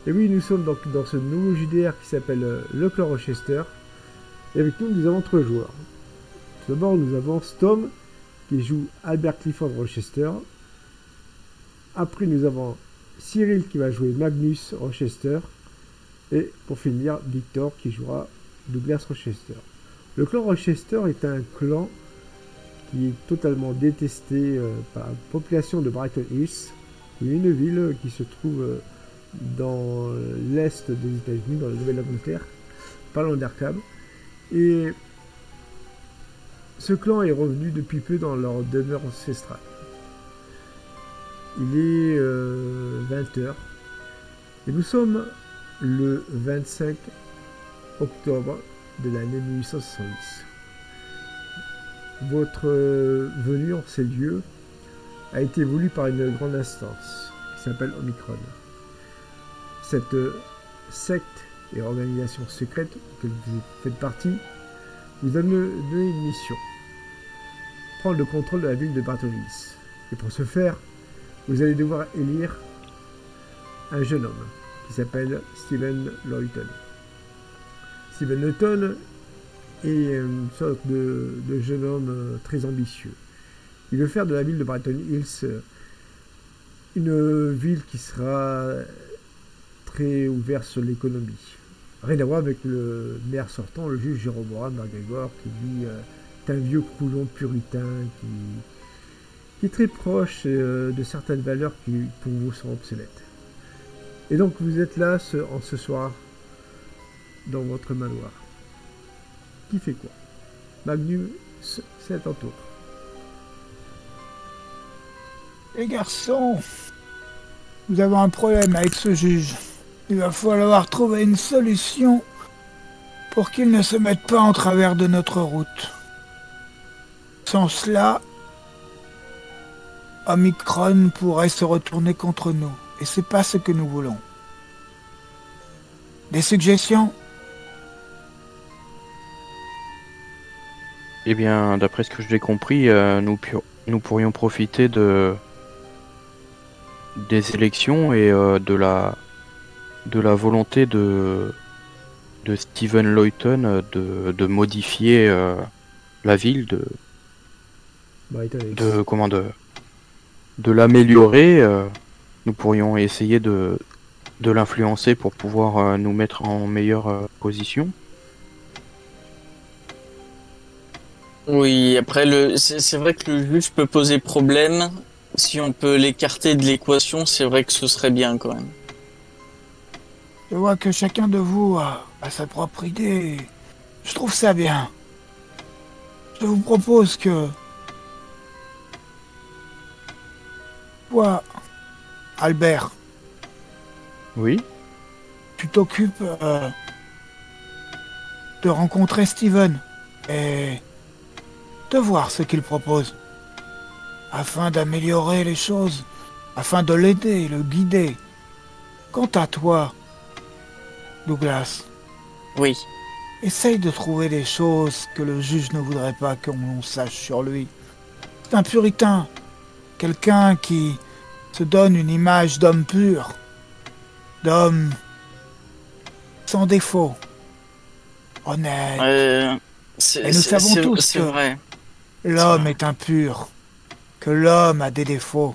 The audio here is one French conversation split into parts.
Et oui, nous sommes donc dans ce nouveau JDR qui s'appelle le clan Rochester. Et avec nous, nous avons 3 joueurs. Tout d'abord, nous avons Storm qui joue Albert Clifford Rochester. Après, nous avons Cyril qui va jouer Magnus Rochester. Et pour finir, Victor qui jouera Douglas Rochester. Le clan Rochester est un clan qui est totalement détesté par la population de Brighton Hills. Il y a une ville qui se trouve dans l'est des États-Unis, dans la Nouvelle-Angleterre, pas loin d'Arkham. Et ce clan est revenu depuis peu dans leur demeure ancestrale. Il est 20h et nous sommes le 25 octobre de l'année 1870. Votre venue en ces lieux a été voulue par une grande instance qui s'appelle Omicron. Cette secte et organisation secrète que vous faites partie vous a donné une mission: prendre le contrôle de la ville de Brighton Hills. Et pour ce faire, vous allez devoir élire un jeune homme qui s'appelle Stephen Lawton. Stephen Lawton est une sorte de jeune homme très ambitieux. Il veut faire de la ville de Brighton Hills une ville qui sera très ouverte sur l'économie. Rien à voir avec le maire sortant, le juge Jérôme McGregor, qui lui est un vieux coulon puritain qui est très proche de certaines valeurs qui pour vous sont obsolètes. Et donc vous êtes là en ce soir dans votre manoir. Qui fait quoi? Magnus, c'est à ton tour. Les garçons, nous avons un problème avec ce juge. Il va falloir trouver une solution pour qu'il ne se mette pas en travers de notre route. Sans cela, Omicron pourrait se retourner contre nous. Et c'est pas ce que nous voulons. Des suggestions? Eh bien, d'après ce que j'ai compris, nous pourrions profiter des élections et de la volonté de Stephen Lawton de modifier la ville, de l'améliorer. Nous pourrions essayer de l'influencer pour pouvoir nous mettre en meilleure position. Oui, après, c'est vrai que le juge peut poser problème. Si on peut l'écarter de l'équation, c'est vrai que ce serait bien quand même. Je vois que chacun de vous a sa propre idée. Je trouve ça bien. Je vous propose que... Toi, Albert. Oui. Tu t'occupes de rencontrer Steven et de voir ce qu'il propose, afin d'améliorer les choses, afin de l'aider, le guider. Quant à toi, Douglas, oui, essaye de trouver des choses que le juge ne voudrait pas qu'on sache sur lui. C'est un puritain, quelqu'un qui se donne une image d'homme pur, d'homme sans défaut, honnête. Et nous savons tous que vrai. L'homme est impur, que l'homme a des défauts,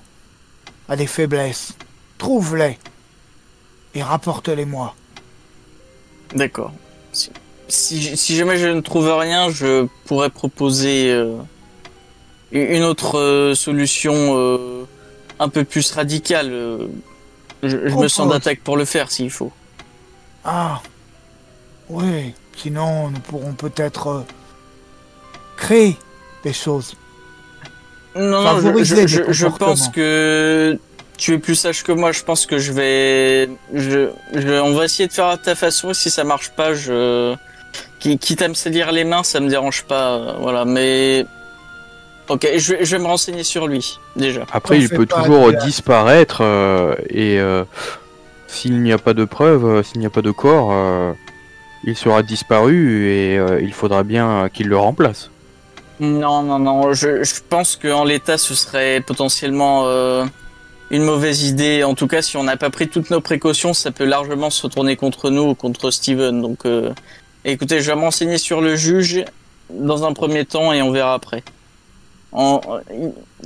a des faiblesses. Trouve-les et rapporte-les-moi. D'accord. Si jamais je ne trouve rien, je pourrais proposer une autre solution un peu plus radicale. Je me sens d'attaque pour le faire s'il faut. Ah, oui. Sinon, nous pourrons peut-être créer des choses. Non, je pense que tu es plus sage que moi. Je pense que on va essayer de faire à ta façon. Si ça marche pas, quitte à me salir les mains, ça me dérange pas. Voilà, mais ok, je vais me renseigner sur lui déjà. Après, il peut toujours disparaître et s'il n'y a pas de preuves, s'il n'y a pas de corps, il sera disparu et il faudra bien qu'il le remplace. Non, je pense qu'en l'état, ce serait potentiellement une mauvaise idée. En tout cas, si on n'a pas pris toutes nos précautions, ça peut largement se retourner contre nous ou contre Steven. Donc, écoutez, je vais m'enseigner sur le juge dans un premier temps et on verra après.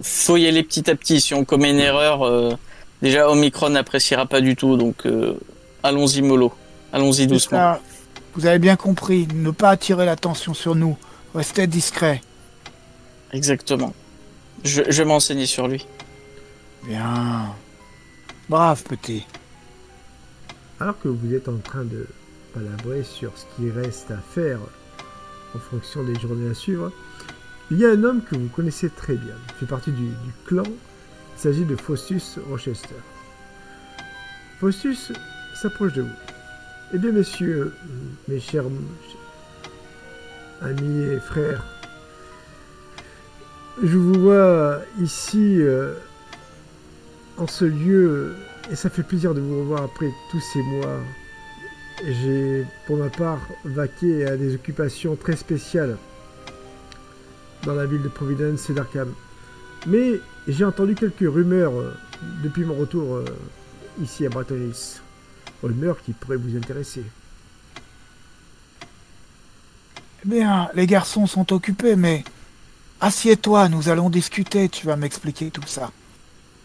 Faut y aller petit à petit. Si on commet une erreur, déjà Omicron n'appréciera pas du tout. Donc, allons-y mollo. Allons-y doucement. Ça, vous avez bien compris, ne pas attirer l'attention sur nous. Restez discret. Exactement. Je vais m'enseigner sur lui. Bien. Brave petit. Alors que vous êtes en train de palabrer sur ce qui reste à faire en fonction des journées à suivre, il y a un homme que vous connaissez très bien. Il fait partie du clan. Il s'agit de Faustus Rochester. Faustus s'approche de vous. Eh bien, messieurs, mes chers amis et frères, je vous vois ici en ce lieu et ça fait plaisir de vous revoir après tous ces mois. J'ai, pour ma part, vaqué à des occupations très spéciales dans la ville de Providence et d'Arkham. Mais j'ai entendu quelques rumeurs depuis mon retour ici à Bratonis. Rumeurs qui pourraient vous intéresser. Eh bien, les garçons sont occupés, mais assieds-toi, nous allons discuter, tu vas m'expliquer tout ça.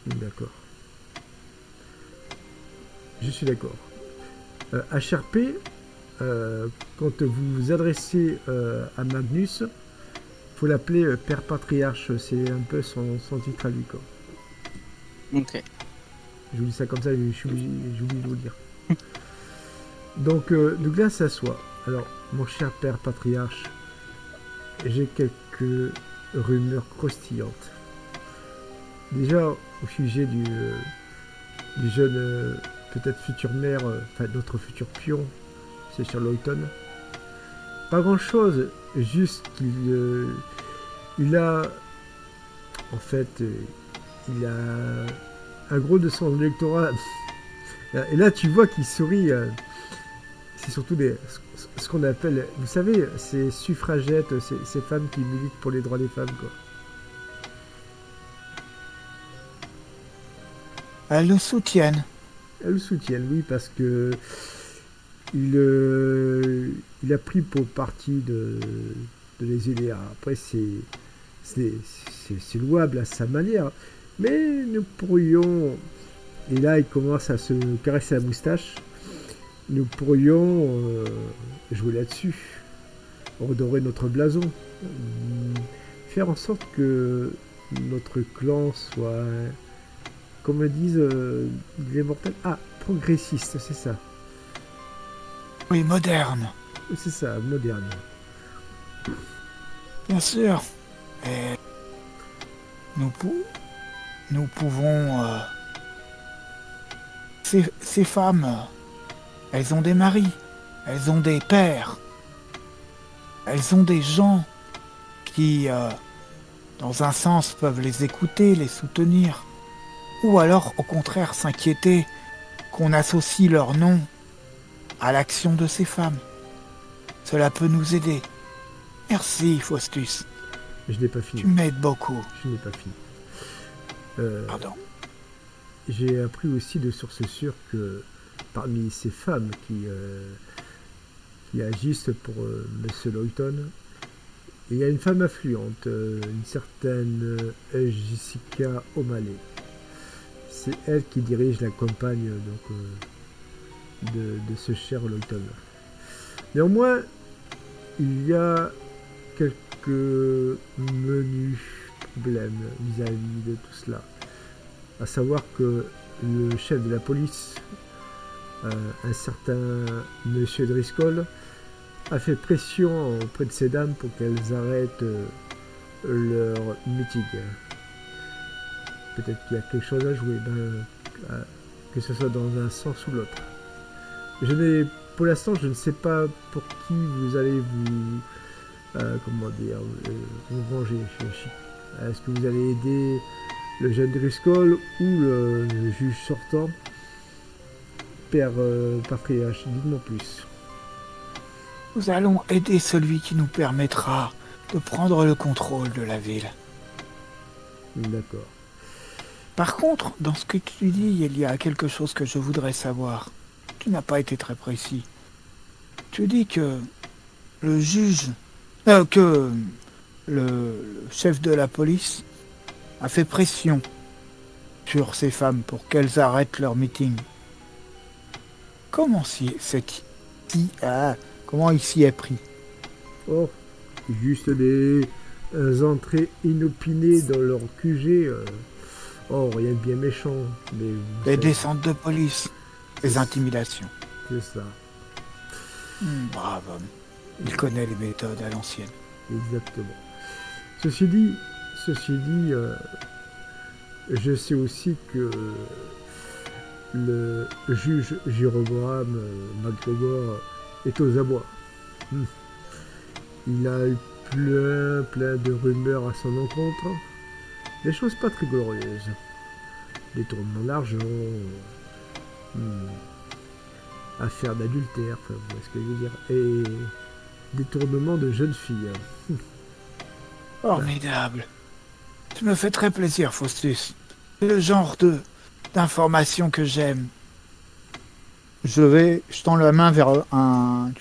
D'accord. Je suis d'accord. HRP, quand vous vous adressez à Magnus, faut l'appeler Père Patriarche, c'est un peu son titre à lui, quoi. Ok. Je vous dis ça comme ça, j'ai oublié de vous le dire. Donc, Douglas s'assoit. Alors, mon cher Père Patriarche, j'ai quelques rumeurs croustillantes. Déjà, au sujet du jeune, peut-être futur maire, enfin notre futur pion, c'est sur Lawton. Pas grand-chose, juste qu'il a, en fait, il a un gros de son électorat. Et là, tu vois qu'il sourit. C'est surtout ce qu'on appelle, vous savez, ces suffragettes, ces femmes qui militent pour les droits des femmes, quoi. Elles le soutiennent. Elles le soutiennent, oui, parce que il a pris pour parti de les aider. Après, c'est louable à sa manière, mais nous pourrions, et là il commence à se caresser la moustache, nous pourrions jouer là-dessus, redorer notre blason, faire en sorte que notre clan soit, comme disent les mortels, progressiste, c'est ça. Oui, moderne. C'est ça, moderne. Bien sûr. Et nous pouvons... Ces femmes, elles ont des maris, elles ont des pères, elles ont des gens qui, dans un sens, peuvent les écouter, les soutenir, ou alors, au contraire, s'inquiéter qu'on associe leur nom à l'action de ces femmes. Cela peut nous aider. Merci, Faustus. Je n'ai pas fini. Tu m'aides beaucoup. Je n'ai pas fini. Pardon. J'ai appris aussi de sources sûres que parmi ces femmes qui agissent pour Monsieur Lawton, il y a une femme influente, une certaine Jessica O'Malley. C'est elle qui dirige la campagne donc, de ce cher Lawton. Néanmoins, il y a quelques menus problèmes vis-à-vis de tout cela. À savoir que le chef de la police, un certain Monsieur Driscoll, a fait pression auprès de ces dames pour qu'elles arrêtent leur meeting. Peut-être qu'il y a quelque chose à jouer, que ce soit dans un sens ou l'autre. Pour l'instant, je ne sais pas pour qui vous allez vous venger. Est-ce que vous allez aider le jeune Driscoll ou le juge sortant, Père Patriarche? Dites-moi plus. Nous allons aider celui qui nous permettra de prendre le contrôle de la ville. D'accord. Par contre, dans ce que tu dis, il y a quelque chose que je voudrais savoir. Tu n'as pas été très précis. Tu dis que le juge, que le chef de la police a fait pression sur ces femmes pour qu'elles arrêtent leur meeting. Comment comment il s'y est pris? Oh, juste des entrées inopinées dans leur QG. Oh, rien de bien méchant. Mais vous Les savez, descentes de police, les intimidations. c'est ça, Brave homme. Il connaît les méthodes à l'ancienne. exactement. Ceci dit, je sais aussi que le juge Jérôme McGregor est aux abois. Il a eu plein de rumeurs à son encontre. Des choses pas très glorieuses. Détournement d'argent, affaire d'adultère, enfin, vous voyez ce que je veux dire, et détournement de jeunes filles. Formidable. Tu me fais très plaisir, Faustus. C'est le genre d'informations que j'aime. Je tends la main vers un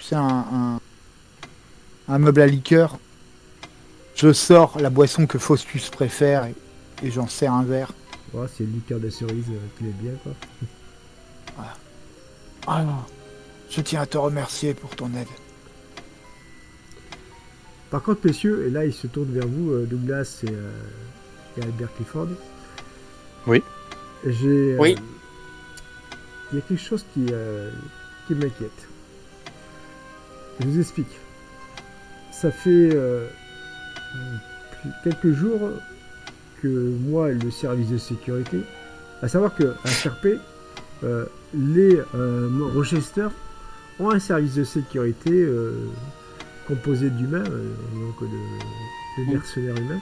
meuble à liqueur. Je sors la boisson que Faustus préfère et j'en sers un verre. Oh, c'est le liqueur de cerise qu'il est bien, quoi. Alors, je tiens à te remercier pour ton aide. Par contre, messieurs, et là il se tourne vers vous, Douglas et Albert Clifford. Oui. Il Oui. y a quelque chose qui m'inquiète. Je vous explique. Ça fait quelques jours que moi et le service de sécurité, à savoir qu'à SRP, les Rochester ont un service de sécurité composé d'humains, donc de mercenaires humains,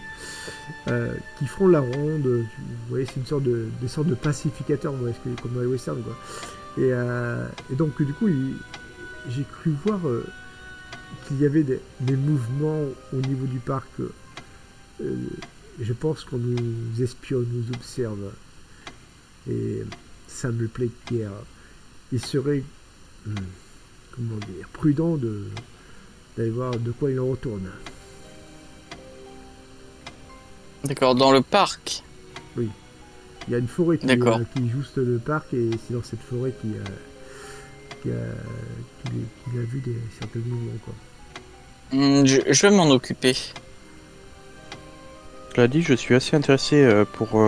qui feront la ronde. Vous voyez, c'est des sortes de pacificateurs, vous voyez, comme dans les westerns, quoi. Et donc, du coup, j'ai cru voir qu'il y avait des mouvements au niveau du parc. Je pense qu'on nous espionne, nous observe. Et ça me plaît guère. Il serait, comment dire, prudent d'aller voir de quoi il en retourne. D'accord, dans le parc. Oui. Il y a une forêt qui juste le parc et c'est dans cette forêt qu'il a vu certains mouvements, quoi. Je vais m'en occuper. Cela dit, je suis assez intéressé pour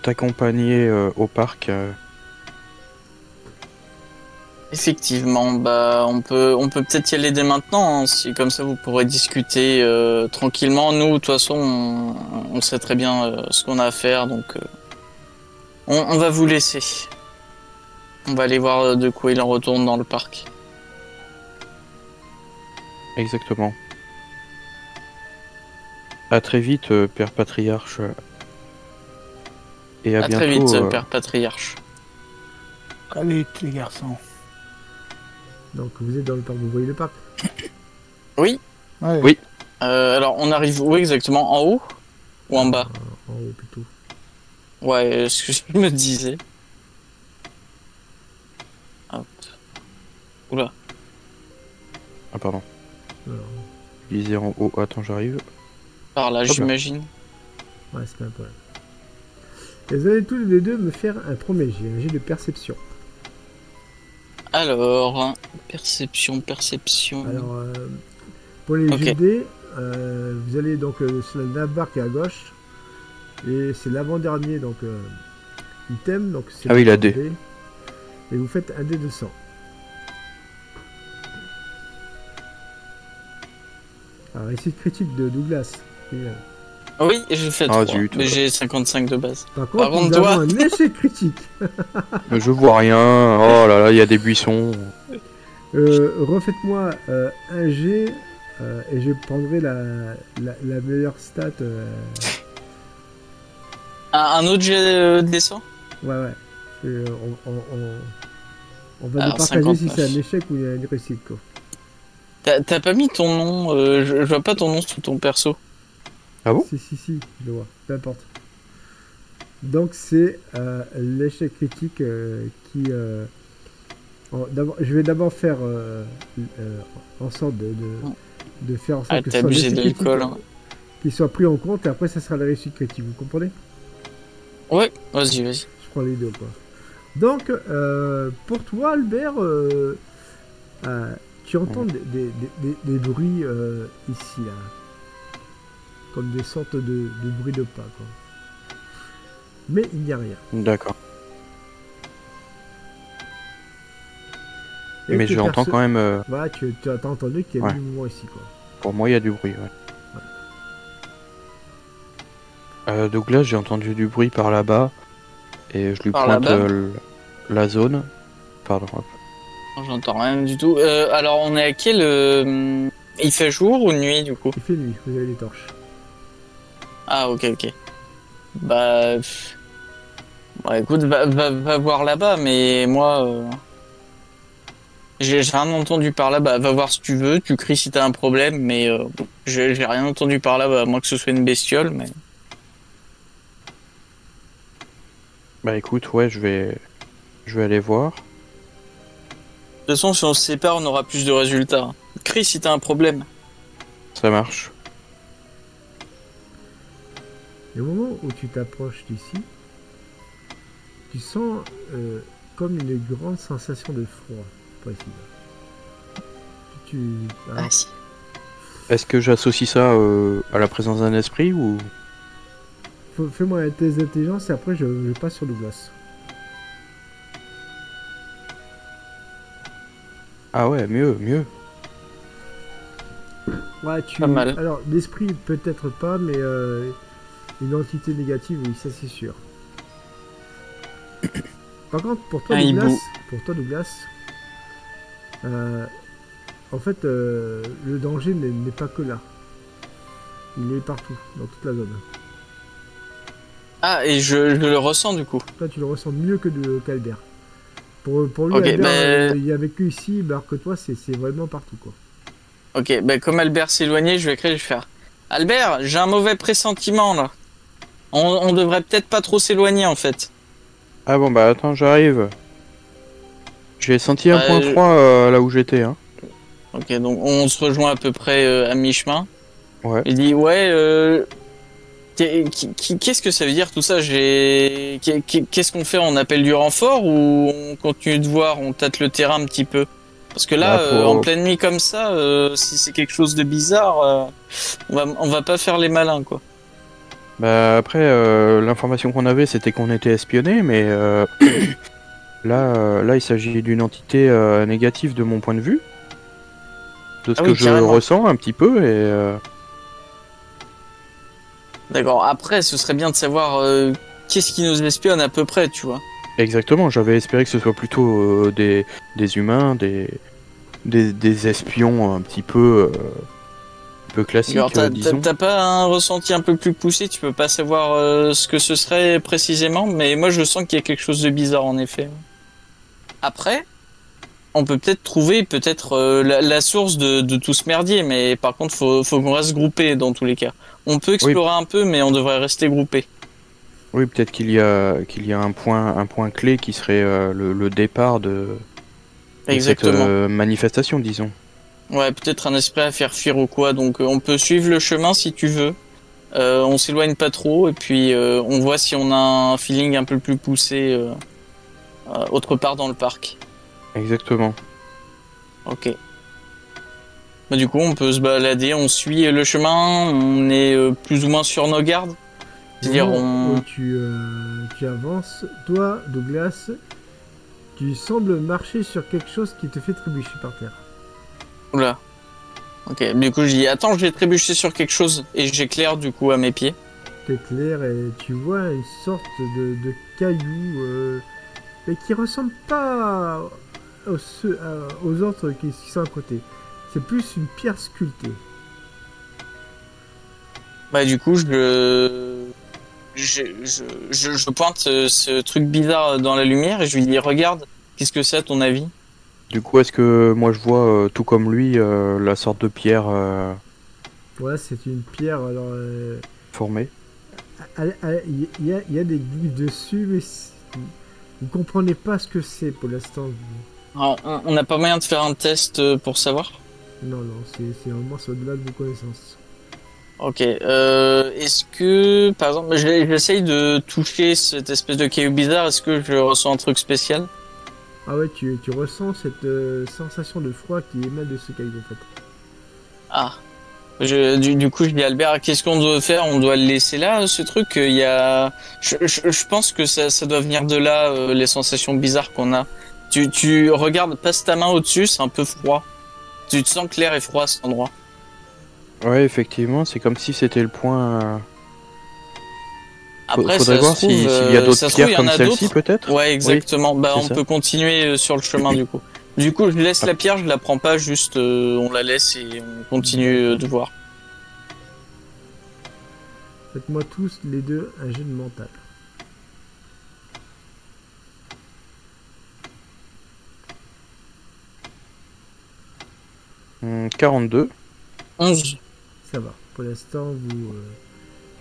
t'accompagner au parc. Effectivement, bah on peut peut-être y aller dès maintenant, hein, si comme ça vous pourrez discuter tranquillement. Nous, de toute façon, on sait très bien ce qu'on a à faire, donc on va vous laisser. On va aller voir de quoi il en retourne dans le parc. Exactement. À très vite, Père Patriarche. Et à bientôt. Très vite, Père Patriarche. Très vite, les garçons. Donc vous êtes dans le parc, vous voyez le parc? Oui. Ouais. Oui. Alors on arrive où exactement? En haut ou en bas? En haut plutôt. Ouais, ce que je me disais. Hop. Oula. Ah pardon. Alors, Je disais en haut. Attends, j'arrive. Par là, Hop là. j'imagine. ouais, c'est pas un problème. Et vous allez tous les deux me faire un premier jet, un jet de perception. Alors, perception. Alors, pour les GD, vous allez donc sur la barre qui est à gauche, et c'est l'avant-dernier donc item, donc c'est Ah oui, la D. D. Et vous faites un dé de 100. Alors, ici critique de Douglas. Oui, j'ai fait Ah, 3, zut. mais j'ai 55 de base. Par contre, contre, nous toi- avons un échec critique. Je vois rien. Oh là là, il y a des buissons. Refaites-moi un G et je prendrai la meilleure stat. Un autre jet descend. Ouais. On va Alors, départager si 59. c'est un échec ou une réussite, quoi. T'as pas mis ton nom, je vois pas ton nom sous ton perso. Ah bon? Si, je le vois. Peu importe. Donc c'est l'échec critique qui... je vais d'abord faire en sorte de faire en sorte Ah, que t'as ce soit abusé l'échec de critique l'alcool. Hein. qui soit pris en compte et après ça sera la réussite critique. Vous comprenez? Ouais, vas-y, vas-y. Je prends les deux quoi. Donc pour toi Albert, tu entends des bruits ici là. Comme des sortes de bruits de pas quoi. Mais il n'y a rien. D'accord. Et Mais tes j'entends perso- quand même. Voilà, tu as entendu qu'il y a Ouais. du mouvement ici quoi. Pour moi, il y a du bruit. Ouais. Douglas, j'ai entendu du bruit par là-bas et je lui Par pointe là-bas la zone. Pardon. Hop. Non, j'entends rien du tout. Alors, on est à quel... Il fait jour ou nuit, du coup? Il fait nuit, vous avez des torches. Ah, ok, ok. Bah... Bon, écoute, va voir là-bas, mais moi... J'ai rien entendu par là-bas. Va voir si tu veux, tu cries si t'as un problème, mais j'ai rien entendu par là-bas, à moins que ce soit une bestiole, mais... Bah écoute, ouais, je vais aller voir. De toute façon, si on se sépare, on aura plus de résultats. Crie si t'as un problème. Ça marche. Et au moment où tu t'approches d'ici, tu sens comme une grande sensation de froid précis. Hein, Ah, si. Est-ce que j'associe ça à la présence d'un esprit ou... fais-moi un test d'intelligence et après je passe sur Douglas. Ah ouais, mieux. Ouais, Pas mal. Alors, l'esprit peut-être pas, mais une entité négative, oui, ça c'est sûr. Par contre, pour toi, Un hibou. Douglas, en fait, le danger n'est pas que là. Il est partout, dans toute la zone. Ah, et je le ressens, du coup. Toi, tu le ressens mieux que qu'Albert. Pour lui, Ok, Albert, il a vécu ici, alors que toi, c'est vraiment partout, quoi. Ok, bah comme Albert s'éloignait, je vais crier, je vais faire... Albert, j'ai un mauvais pressentiment, là. On devrait peut-être pas trop s'éloigner, en fait. Ah bon, bah attends, j'arrive. J'ai senti un point je- froid là où j'étais, hein. Ok, donc on se rejoint à peu près à mi-chemin. Ouais. Il dit, ouais, qu'est-ce que ça veut dire tout ça? Qu'est-ce qu'on fait? On appelle du renfort ou on continue de voir, on tâte le terrain un petit peu? Parce que là, Bah, pour- en pleine nuit comme ça, si c'est quelque chose de bizarre, on va pas faire les malins, quoi. Bah après, l'information qu'on avait, c'était qu'on était espionné, mais là, il s'agit d'une entité négative de mon point de vue, de ce Ah que oui, je carrément. ressens un petit peu, et D'accord. Après, ce serait bien de savoir qu'est-ce qui nous espionne à peu près, tu vois. exactement, j'avais espéré que ce soit plutôt des humains, des espions un petit peu classiques, Alors, disons. t'as pas un ressenti un peu plus poussé, tu peux pas savoir ce que ce serait précisément, mais moi je sens qu'il y a quelque chose de bizarre en effet. Après, on peut peut-être trouver la source de tout ce merdier, mais par contre faut qu'on reste groupé dans tous les cas. On peut explorer un peu, mais on devrait rester groupé. Oui, peut-être qu'il y a un point clé qui serait le départ de cette Exactement. manifestation, disons. Ouais, peut-être un esprit à faire fuir ou quoi. Donc on peut suivre le chemin si tu veux. On s'éloigne pas trop et puis on voit si on a un feeling un peu plus poussé autre part dans le parc. Exactement. Ok. Bah, du coup, on peut se balader, on suit le chemin, on est plus ou moins sur nos gardes. C'est-à-dire, Au moment on... où tu avances, toi, Douglas, tu sembles marcher sur quelque chose qui te fait trébucher par terre. Oula. Ok, du coup, je dis, attends, je vais trébucher sur quelque chose. Et j'éclaire, du coup, à mes pieds. T'éclaires et tu vois une sorte de caillou, mais qui ressemble pas aux autres qui sont à côté. C'est plus une pierre sculptée. Bah, du coup, je pointe ce truc bizarre dans la lumière et je lui dis, regarde, qu'est-ce que c'est à ton avis? Du coup, est-ce que moi je vois, tout comme lui, la sorte de pierre Voilà, c'est une pierre. Alors, formée? Il y a des glyphes dessus, mais vous comprenez pas ce que c'est pour l'instant. Alors, on n'a pas moyen de faire un test pour savoir? Non, c'est vraiment au-delà de vos connaissances. Ok. Est-ce que, par exemple, j'essaye de toucher cette espèce de caillou bizarre. Est-ce que je ressens un truc spécial? Ah ouais, tu ressens cette sensation de froid qui émane de ce caillou en fait. Ah. Du coup, je dis à Albert, qu'est-ce qu'on doit faire? On doit le laisser là, ce truc? Il y a, je pense que ça doit venir de là, les sensations bizarres qu'on a. Tu regardes, passe ta main au-dessus, c'est un peu froid. Tu te sens clair et froid à cet endroit. Ouais, effectivement, c'est comme si c'était le point. Après, Faudrait ça voir se trouve, s'il y a ça d'autres se trouve, il pierres y en comme a celle-ci, d'autres. peut-être. Ouais, exactement. Oui, Bah, c'est on ça. peut continuer sur le chemin du coup. Du coup, je laisse la pierre, je la prends pas, juste on la laisse et on continue de voir. Faites-moi tous les deux un jet de mental. Hmm, 42. 11. Ça va. Pour l'instant,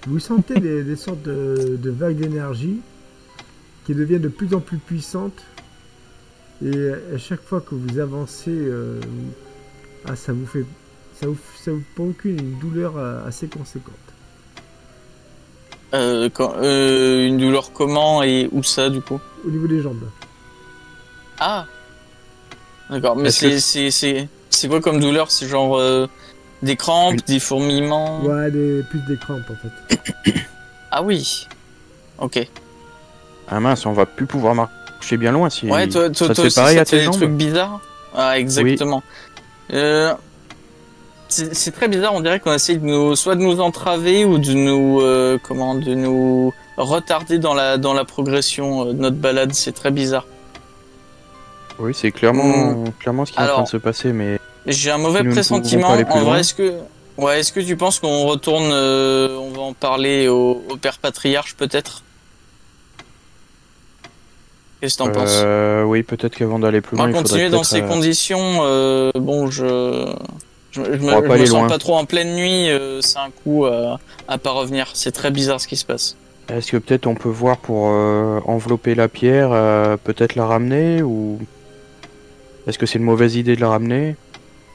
vous sentez des sortes de vagues d'énergie qui deviennent de plus en plus puissantes. Et à chaque fois que vous avancez, ça vous procure une douleur assez conséquente. Une douleur comment et où ça du coup? Au niveau des jambes. Ah. D'accord, mais Est-ce c'est quoi comme douleur? C'est genre des crampes, des fourmillements? Ouais, plus des crampes en fait. Ah oui. Ok. Ah mince, on va plus pouvoir marcher bien loin si. Ouais, toi ça te fait aussi, pareil ça à te fait tes des jambes. trucs bizarres? Ah, exactement. C'est très bizarre, on dirait qu'on essaye soit de nous entraver ou de nous retarder dans la progression de notre balade. C'est très bizarre. Oui, c'est clairement ce qui est en train de se passer, mais J'ai un mauvais Si nous ne pressentiment. pouvons pas aller plus En vrai, loin. est-ce que tu penses qu'on retourne, on va en parler au père patriarche peut-être? Qu'est-ce que t'en penses? oui, peut-être qu'avant d'aller plus On loin, va il faudrait continuer dans peut-être. ces conditions. Bon, je pourra pas me aller sens loin. pas trop en pleine nuit. C'est un coup à pas revenir. C'est très bizarre ce qui se passe. Est-ce que peut-être on peut voir pour envelopper la pierre, peut-être la ramener ou est-ce que c'est une mauvaise idée de la ramener?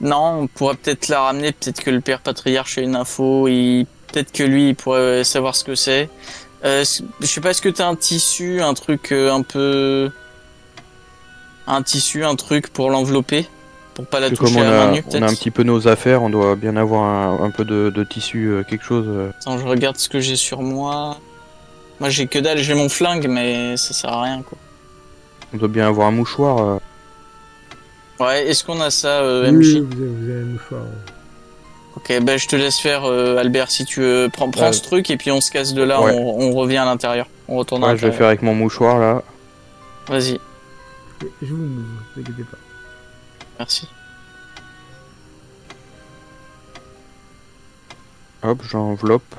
Non, on pourrait peut-être la ramener. Peut-être que le père patriarche a une info. Et peut-être que lui, il pourrait savoir ce que c'est. Je sais pas, est-ce que t'as un tissu, un truc un truc pour l'envelopper, pour pas la Parce que comme toucher à main nue, on a un peut-être. petit peu nos affaires, on doit bien avoir un peu de tissu, quelque chose. Attends, je regarde ce que j'ai sur moi. Moi, j'ai que dalle, j'ai mon flingue, mais ça sert à rien, quoi. On doit bien avoir un mouchoir. Ouais, est-ce qu'on a ça, Oui, MJ? vous avez un mouchoir. Ouais. Ok, bah je te laisse faire, Albert, si tu veux. Prends Ouais. ce truc et puis on se casse de là, Ouais. on revient à l'intérieur. On retourne à Ouais, je vais l'intérieur. faire avec mon mouchoir là. Vas-y, Et je vous move, ne vous inquiétez pas. merci. Hop, j'enveloppe.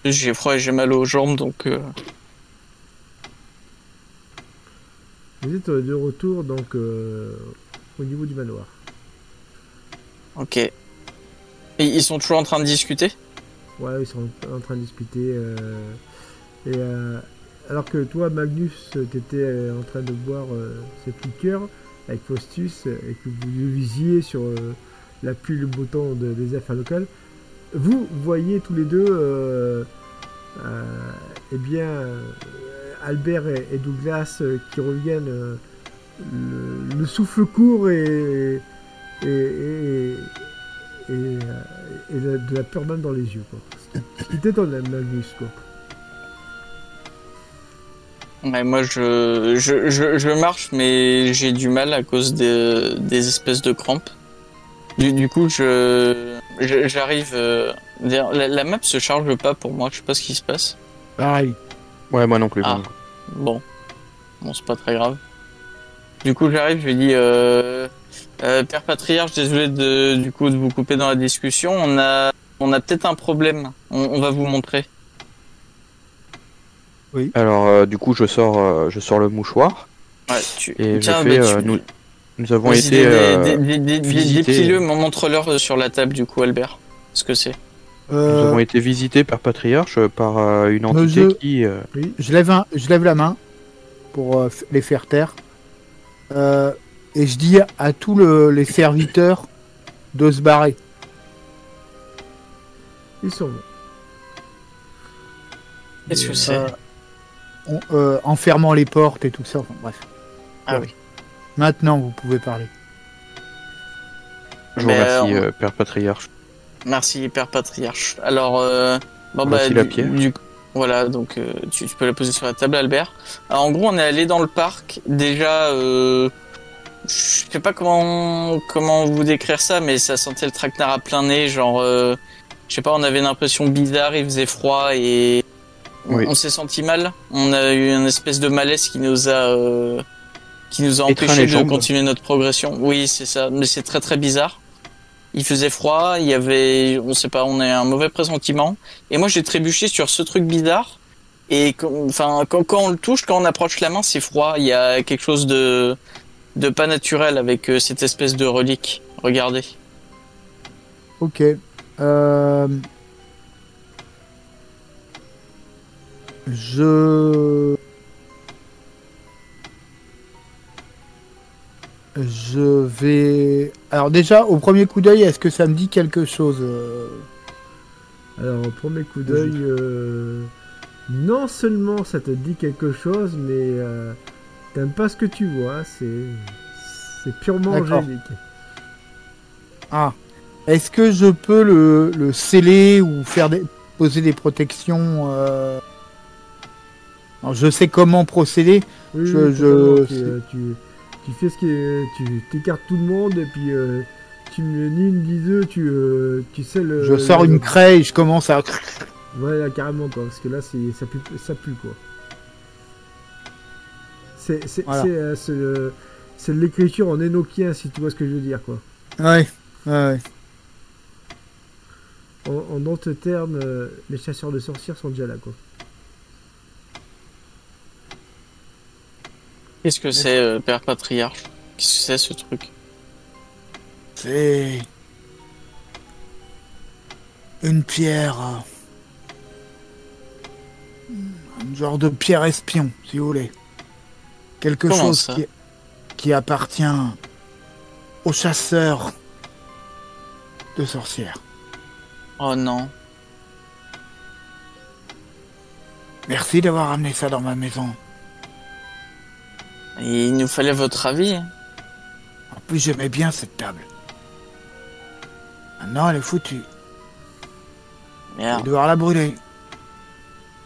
J'ai froid et j'ai mal aux jambes, donc... Vous êtes de retour donc au niveau du manoir. Ok. Et ils sont toujours en train de discuter? Ouais, ils sont en train de discuter. Alors que toi, Magnus, t'étais en train de boire cette liqueur avec Faustus et que vous visiez sur la pluie et le beau temps des affaires locales, vous voyez tous les deux Albert et Douglas qui reviennent le souffle court et de la peur même dans les yeux, quoi. Ce qui t'étonne, Magnus, quoi. Ouais, moi je marche, mais j'ai du mal à cause des espèces de crampes. Du coup, j'arrive. La map se charge pas pour moi, je sais pas ce qui se passe. Pareil. Ouais, moi non plus. Ah. Bon, c'est pas très grave. Du coup, j'arrive, je lui dis Père Patriarche, désolé de vous couper dans la discussion. On a peut-être un problème. On va vous montrer. Alors, du coup, je sors le mouchoir Ouais, et tiens, je fais. bah, Nous avons vas-y, été. déplie-le, montre-leur sur la table, du coup, Albert. Ce que c'est. Nous avons été visités par Patriarche par une entité qui... Oui. Je lève la main pour les faire taire. Et je dis à tous les serviteurs de se barrer. Ils sont bons. Qu'est-ce que c'est? En fermant les portes et tout ça. Enfin, bref. Ah oui. Maintenant, vous pouvez parler. Je vous remercie, Père Patriarche. Merci, Père Patriarche. Alors, Voici la pierre. Voilà, donc tu peux la poser sur la table, Albert. Alors, en gros, on est allé dans le parc. Déjà, je sais pas comment vous décrire ça, mais ça sentait le traquenard à plein nez. Genre, je sais pas, on avait une impression bizarre, il faisait froid et Oui. on s'est senti mal. On a eu une espèce de malaise qui nous a Étreint empêché les de jambes. continuer notre progression. Oui, c'est ça, mais c'est très très bizarre. Il faisait froid, il y avait, on sait pas, on a un mauvais pressentiment. Et moi, j'ai trébuché sur ce truc bizarre. Et quand on le touche, quand on approche la main, c'est froid. Il y a quelque chose de pas naturel avec cette espèce de relique. Regardez. Ok. Je vais... Alors déjà, au premier coup d'œil, est-ce que ça me dit quelque chose Alors, au premier coup d'œil, non seulement ça te dit quelque chose, mais t'aimes pas ce que tu vois. C'est purement D'accord. angélique. Ah. Est-ce que je peux le sceller ou poser des protections Alors, je sais comment procéder. Oui, Je- oui, je- totalement. Tu fais ce que tu t'écartes tout le monde et puis tu me ni une ni deux, tu sais le. Je sors une craie et je commence à... Ouais, là, carrément quoi, parce que là ça pue quoi. Voilà. C'est de l'écriture en énoquien si tu vois ce que je veux dire quoi. Ouais. En d'autres termes, les chasseurs de sorcières sont déjà là quoi. Qu'est-ce que c'est, Père Patriarche? Qu'est-ce que c'est ce truc? C'est une pierre, un genre de pierre espion, si vous voulez. Quelque Comment chose ça? qui appartient aux chasseurs de sorcières. Oh non. Merci d'avoir amené ça dans ma maison. Il nous fallait votre avis. En plus, j'aimais bien cette table. Maintenant, elle est foutue. Je vais Merde. devoir la brûler.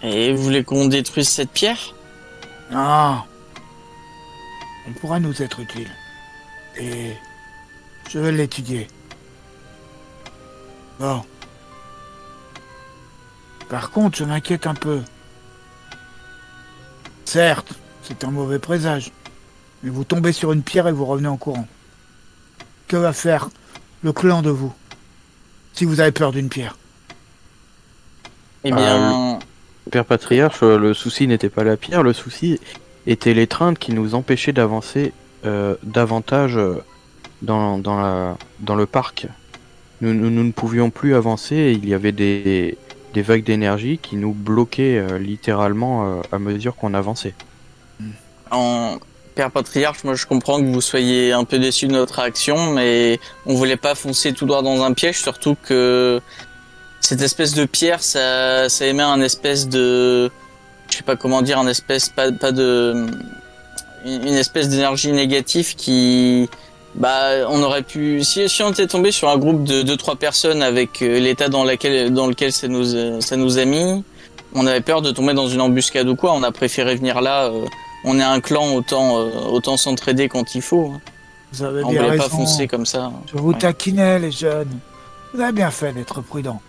Et vous voulez qu'on détruise cette pierre? Non. Elle pourra nous être utile. Et je vais l'étudier. Bon. Par contre, je m'inquiète un peu. Certes, c'est un mauvais présage. Mais vous tombez sur une pierre et vous revenez en courant. Que va faire le clan de vous si vous avez peur d'une pierre? Eh bien, Père Patriarche, le souci n'était pas la pierre, le souci était l'étreinte qui nous empêchait d'avancer davantage dans le parc. Nous ne pouvions plus avancer et il y avait des vagues d'énergie qui nous bloquaient littéralement à mesure qu'on avançait. Père Patriarche, moi je comprends que vous soyez un peu déçu de notre réaction, mais on voulait pas foncer tout droit dans un piège, surtout que cette espèce de pierre, ça émet un espèce de, je sais pas comment dire, une espèce d'énergie négative qui, on aurait pu, si on était tombé sur un groupe de 2-3 personnes avec l'état dans lequel ça nous a mis, on avait peur de tomber dans une embuscade ou quoi. On a préféré venir là. On est un clan, autant s'entraider quand il faut. Vous avez On bien voulait raison. pas foncer comme ça. Je vous Ouais. taquinais, les jeunes. Vous avez bien fait d'être prudent.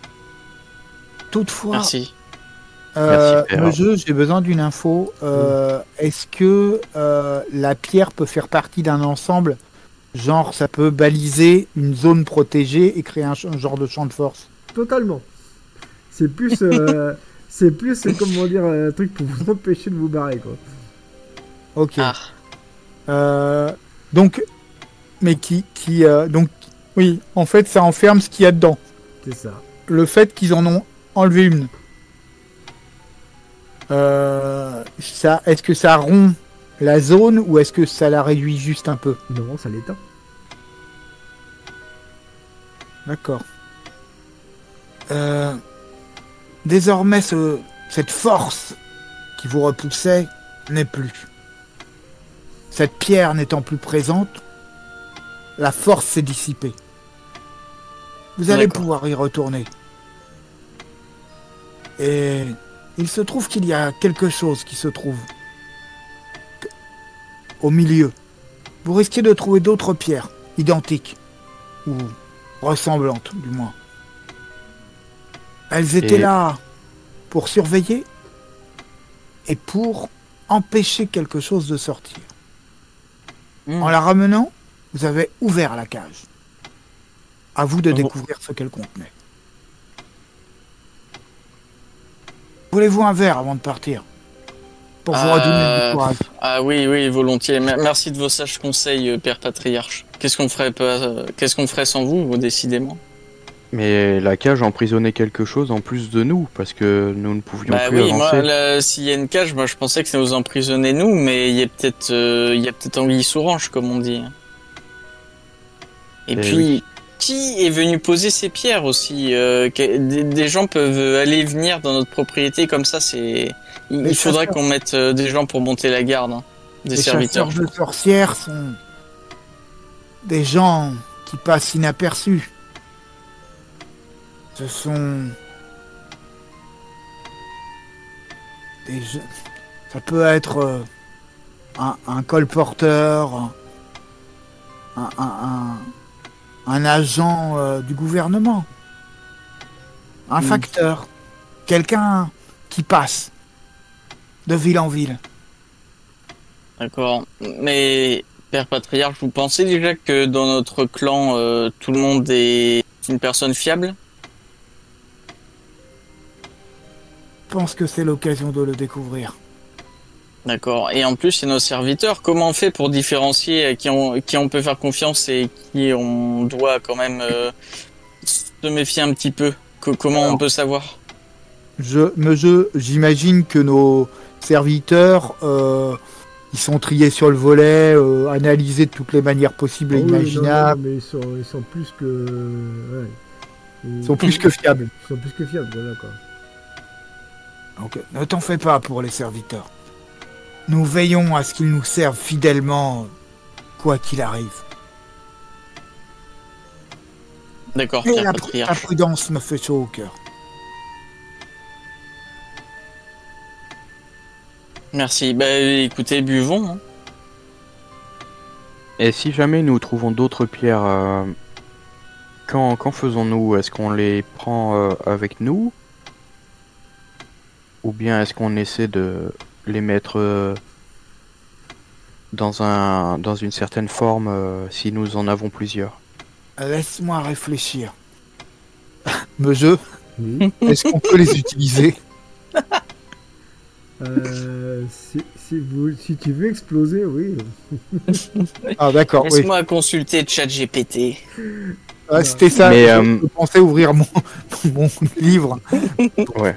Toutefois, Merci. Merci, Père. le jeu, j'ai besoin d'une info. Est-ce que la pierre peut faire partie d'un ensemble? Genre, ça peut baliser une zone protégée et créer un genre de champ de force? Totalement. C'est plus, comment dire, un truc pour vous empêcher de vous barrer quoi. Ok. Ah. Donc, mais donc, oui, en fait, ça enferme ce qu'il y a dedans. C'est ça. le fait qu'ils en ont enlevé une, est-ce que ça rompt la zone ou est-ce que ça la réduit juste un peu? Non, ça l'éteint. D'accord. Désormais, cette force qui vous repoussait n'est plus. Cette pierre n'étant plus présente, la force s'est dissipée. Vous allez pouvoir y retourner. Et il se trouve qu'il y a quelque chose qui se trouve au milieu. Vous risquez de trouver d'autres pierres, identiques, ou ressemblantes du moins. Elles étaient là pour surveiller et pour empêcher quelque chose de sortir. En la ramenant, vous avez ouvert la cage. À vous de découvrir ce qu'elle contenait. Voulez-vous un verre avant de partir? Pour vous redonner du courage. Ah oui, volontiers. Merci de vos sages conseils, Père Patriarche. Qu'est-ce qu'on ferait sans vous, décidément? Mais la cage emprisonnait quelque chose en plus de nous, parce que nous ne pouvions plus avancer. Moi, s'il y a une cage, moi je pensais que ça nous emprisonnait nous, mais il y a peut-être anguille sous roche, comme on dit. Et puis, oui. Qui est venu poser ces pierres aussi? Des gens peuvent aller et venir dans notre propriété comme ça. Il faudrait qu'on mette des gens pour monter la garde, hein, des serviteurs. Les chasseurs de sorcières sont des gens qui passent inaperçus. Ce sont des jeux. Ça peut être un colporteur, un agent du gouvernement, un facteur, quelqu'un qui passe de ville en ville. D'accord. Mais, Père Patriarche, vous pensez déjà que dans notre clan, tout le monde est une personne fiable? Je pense que c'est l'occasion de le découvrir. D'accord. Et en plus, c'est nos serviteurs. Comment on fait pour différencier à qui on peut faire confiance et qui on doit quand même se méfier un petit peu? Comment on peut savoir? J'imagine que nos serviteurs, ils sont triés sur le volet, analysés de toutes les manières possibles et imaginables. Non, mais ils sont plus que... Ouais. Ils sont plus que fiables. Ils sont plus que fiables, d'accord. Donc, ne t'en fais pas pour les serviteurs. Nous veillons à ce qu'ils nous servent fidèlement, quoi qu'il arrive. D'accord, et la prudence me fait chaud au cœur. Merci. Bah écoutez, buvons. Hein. Et si jamais nous trouvons d'autres pierres, qu'en faisons-nous? Est-ce qu'on les prend avec nous? Ou bien est-ce qu'on essaie de les mettre dans une certaine forme si nous en avons plusieurs? Laisse-moi réfléchir. Monsieur, est-ce qu'on peut les utiliser? Si tu veux exploser, oui. Ah d'accord. Laisse-moi consulter ChatGPT. C'était ça. Mais, je pensais ouvrir mon livre. Ouais.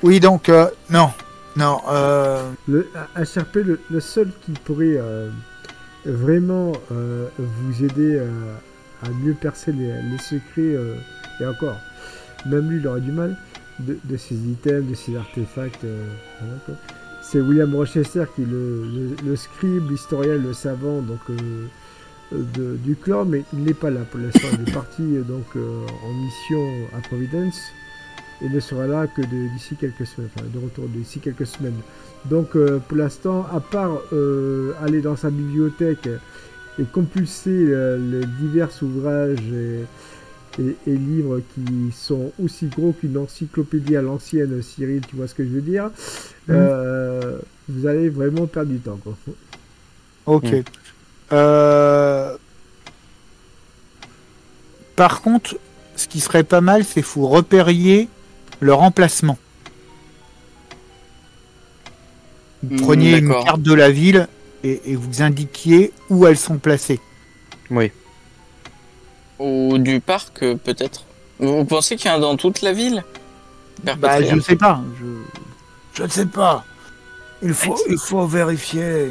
Oui, donc non. HRP, le seul qui pourrait vraiment vous aider à mieux percer les secrets, et encore, même lui il aura du mal, de ces items, de ces artefacts, voilà, c'est William Rochester qui est le scribe, l'historien, le savant donc, du clan, mais il n'est pas là pour l'instant. Il est parti donc, en mission à Providence. Et ne sera là que d'ici quelques semaines, enfin de retour d'ici quelques semaines. Donc pour l'instant, à part aller dans sa bibliothèque et compulser les divers ouvrages et livres qui sont aussi gros qu'une encyclopédie à l'ancienne, Cyril, tu vois ce que je veux dire, vous allez vraiment perdre du temps, quoi. Ok. Par contre, ce qui serait pas mal, c'est que vous repériez leur emplacement. Vous preniez une carte de la ville et vous indiquiez où elles sont placées. Oui. Ou du parc, peut-être. Vous pensez qu'il y en a dans toute la ville? Père Bah, je Patriarche ne sais pas. Je ne sais pas. Il faut vérifier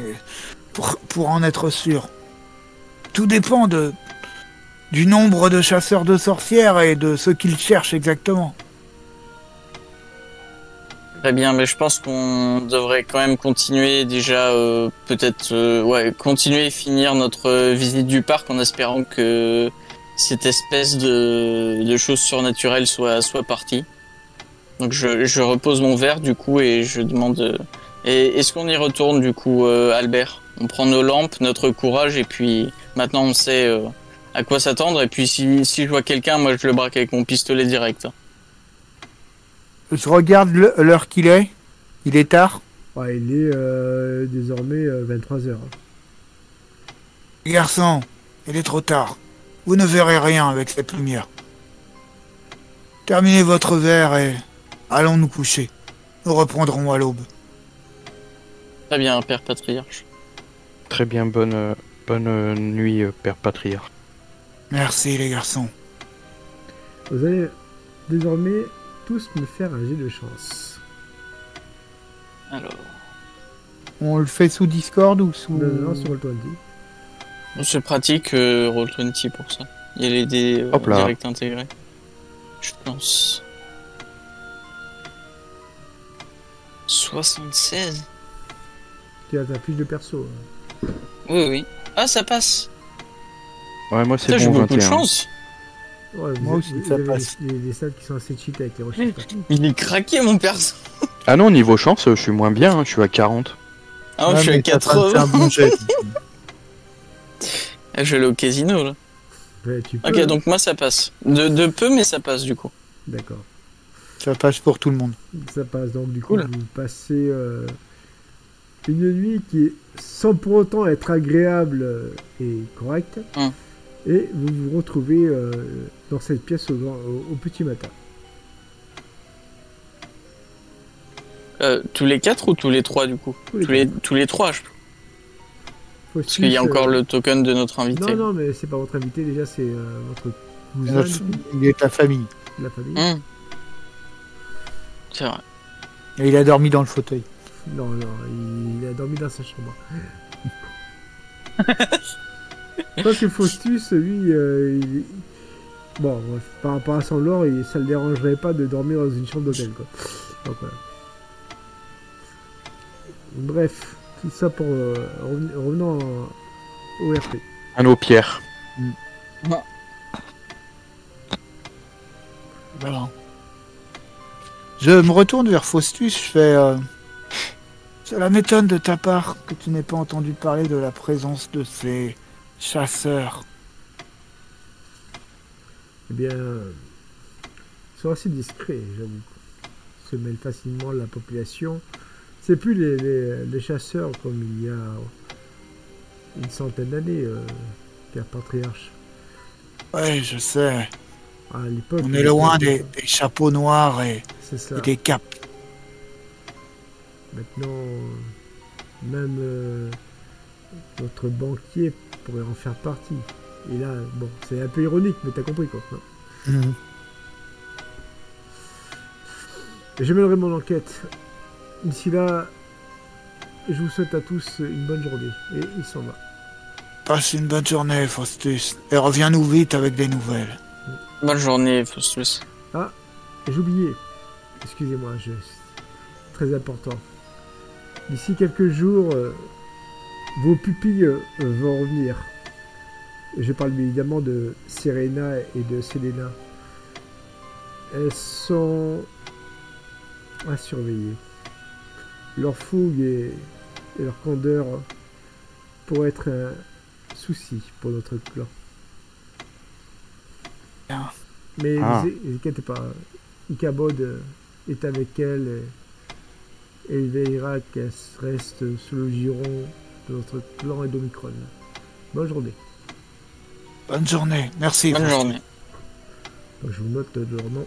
pour en être sûr. Tout dépend du nombre de chasseurs de sorcières et de ce qu'ils cherchent exactement. Très bien, mais je pense qu'on devrait quand même continuer déjà, peut-être, ouais, continuer et finir notre visite du parc en espérant que cette espèce de chose surnaturelle soit partie. Donc je repose mon verre du coup et je demande, et est-ce qu'on y retourne du coup, Albert? On prend nos lampes, notre courage et puis maintenant on sait à quoi s'attendre et puis si je vois quelqu'un, moi je le braque avec mon pistolet direct. Je regarde l'heure qu'il est. Il est tard. Ouais, il est désormais 23 heures. Les garçons, il est trop tard. Vous ne verrez rien avec cette lumière. Terminez votre verre et allons nous coucher. Nous reprendrons à l'aube. Très bien, Père Patriarche. Très bien, bonne nuit, Père Patriarche. Merci les garçons. Vous allez désormais tous me faire un jet de chance. Alors, On le fait sous Discord ou sous... Non, sur Roll20. c'est pratique Roll20 pour ça. Il y a les dés Hop là. direct intégrés. Je pense. 76. Tu as ta fiche de perso. Oui, oui. Ah, ça passe. Ouais, moi c'est Putain, j'ai bon, beaucoup de 21. chance. Ouais, Moi aussi, ça avez passe. les stats qui sont assez cheatés avec les recherches. Il est craqué, mon perso. Ah non, niveau chance, je suis moins bien, hein, je suis à 40. Ah, je suis à mais t'as pas fait 80. un bon jet. Ah, je vais aller au casino, là. Ouais, tu peux, Ok, hein. donc moi, ça passe. De peu, mais ça passe, du coup. D'accord. Ça passe pour tout le monde. Ça passe donc du coup Cool. vous passez une nuit qui est sans pour autant être agréable et correcte. Hum. Et vous vous retrouvez dans cette pièce au petit matin. Tous les 4 ou tous les 3, du coup? Tous les 3, parce qu'il y a encore le token de notre invité. Non, non, mais c'est pas votre invité, déjà c'est votre cousin Notre- Il est ta famille. de la famille. C'est vrai. Et il a dormi dans le fauteuil. Non, non, il a dormi dans sa chambre. Parce que Faustus, lui, bon, bref, par rapport à son lore, ça le dérangerait pas de dormir dans une chambre d'hôtel, quoi. Donc voilà. Bref, tout ça pour revenant au RP. À nos pierres. Voilà. Je me retourne vers Faustus, je fais... Cela m'étonne de ta part que tu n'aies pas entendu parler de la présence de ces chasseurs. Eh bien, ils sont assez discrets, j'avoue. Ils se mêlent facilement de la population. C'est plus les chasseurs comme il y a une centaine d'années, Père Patriarche. Ouais, je sais. À l'époque, On est loin des chapeaux noirs et C'est ça. des capes. Maintenant, même votre banquier pourrait en faire partie. Et là, bon, c'est un peu ironique, mais t'as compris quoi. Non. Mhm. Je mènerai mon enquête. D'ici là, je vous souhaite à tous une bonne journée. Et il s'en va. Passe une bonne journée, Faustus. Et reviens-nous vite avec des nouvelles. Bonne journée, Faustus. Ah, j'ai oublié. Excusez-moi, c'est très important. D'ici quelques jours, vos pupilles vont revenir. Je parle bien évidemment de Serena et de Selena. Elles sont à surveiller. Leur fougue et leur candeur pourraient être un souci pour notre clan. Bien. Mais Ah. ne inquiétez pas, Ichabod est avec elle et il veillera qu'elle reste sous le giron de notre clan et d'Omicron. Bonne journée. Bonne journée. Merci. Bonne Faustus. journée. Donc, je vous note leur nom.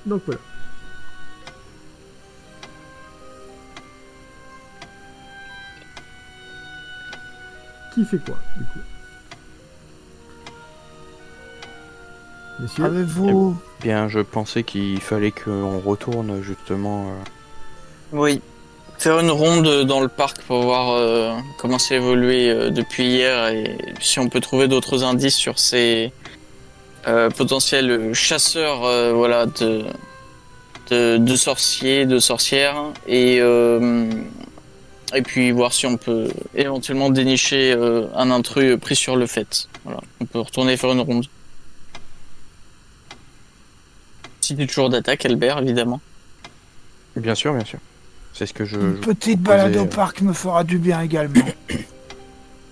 Donc voilà. qui fait quoi, du coup? Monsieur? Avez-vous... Bien, je pensais qu'il fallait qu'on retourne justement. Oui. Faire une ronde dans le parc pour voir comment c'est évolué depuis hier et si on peut trouver d'autres indices sur ces potentiels chasseurs voilà, de sorciers, de sorcières et puis voir si on peut éventuellement dénicher un intrus pris sur le fait. Voilà. On peut retourner faire une ronde. Si tu es toujours d'attaque, Albert, évidemment. Bien sûr, bien sûr. C'est ce que je. Une je petite proposais, balade au parc me fera du bien également.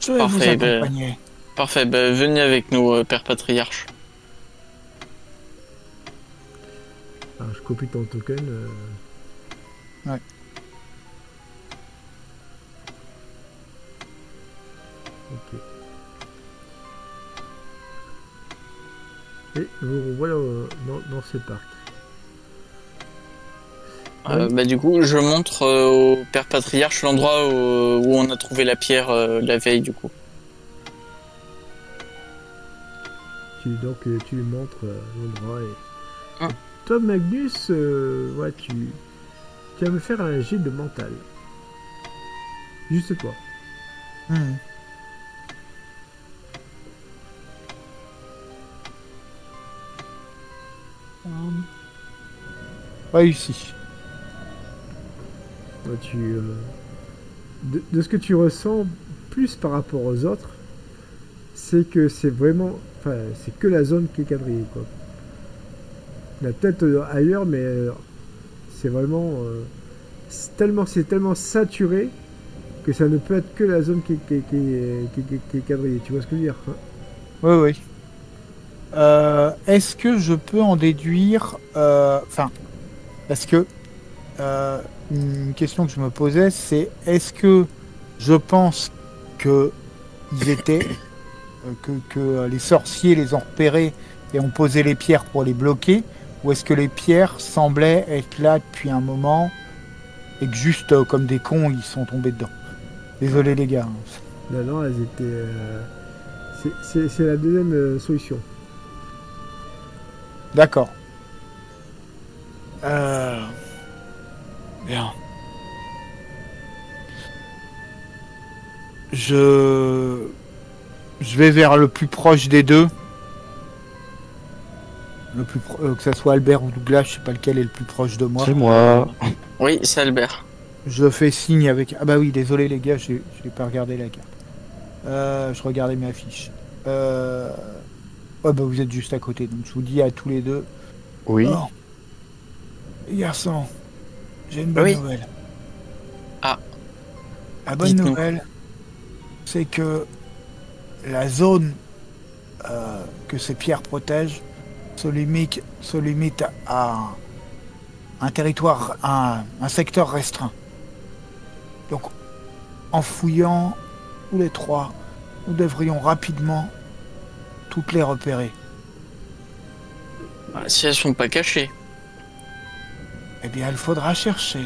Je vais vous Parfait, accompagner. Parfait, venez avec nous, Père Patriarche. Alors, je copie ton token. Ouais. Ok. Et vous revoilà dans ce parc. Du coup, je montre au Père Patriarche l'endroit où on a trouvé la pierre la veille, du coup. Donc tu lui montres l'endroit et... Ah. Toi Magnus, ouais, tu vas me faire un jet de mental. Juste toi. Hmm. Réussi. Ouais, de ce que tu ressens plus par rapport aux autres, c'est que c'est vraiment... Enfin, c'est que la zone qui est quadrillée, quoi. Il y a peut-être ailleurs, mais c'est vraiment... c'est tellement saturé que ça ne peut être que la zone qui est quadrillée. Tu vois ce que je veux dire, hein? Oui, oui. Est-ce que je peux en déduire... Enfin, parce que une question que je me posais, c'est est-ce que je pense que ils étaient... que les sorciers les ont repérés et ont posé les pierres pour les bloquer, ou est-ce que les pierres semblaient être là depuis un moment et que juste comme des cons ils sont tombés dedans? Désolé les gars. Non, elles étaient... c'est la deuxième solution. D'accord. Bien. Je vais vers le plus proche des deux. Que ça soit Albert ou Douglas, je sais pas lequel est le plus proche de moi. C'est moi. Oui, c'est Albert. Je fais signe avec... Ah bah oui, désolé les gars, j'ai pas regardé la carte. Je regardais mes affiches. Ouais bah vous êtes juste à côté, donc je vous dis à tous les deux. Oui. Oh. Les garçons, j'ai une bonne Oui. nouvelle. Ah. La bonne Dites-nous. nouvelle, c'est que la zone que ces pierres protègent se limite à un territoire, un secteur restreint. Donc, en fouillant tous les trois, nous devrions rapidement toutes les repérer. Si elles sont pas cachées. Eh bien, il faudra chercher.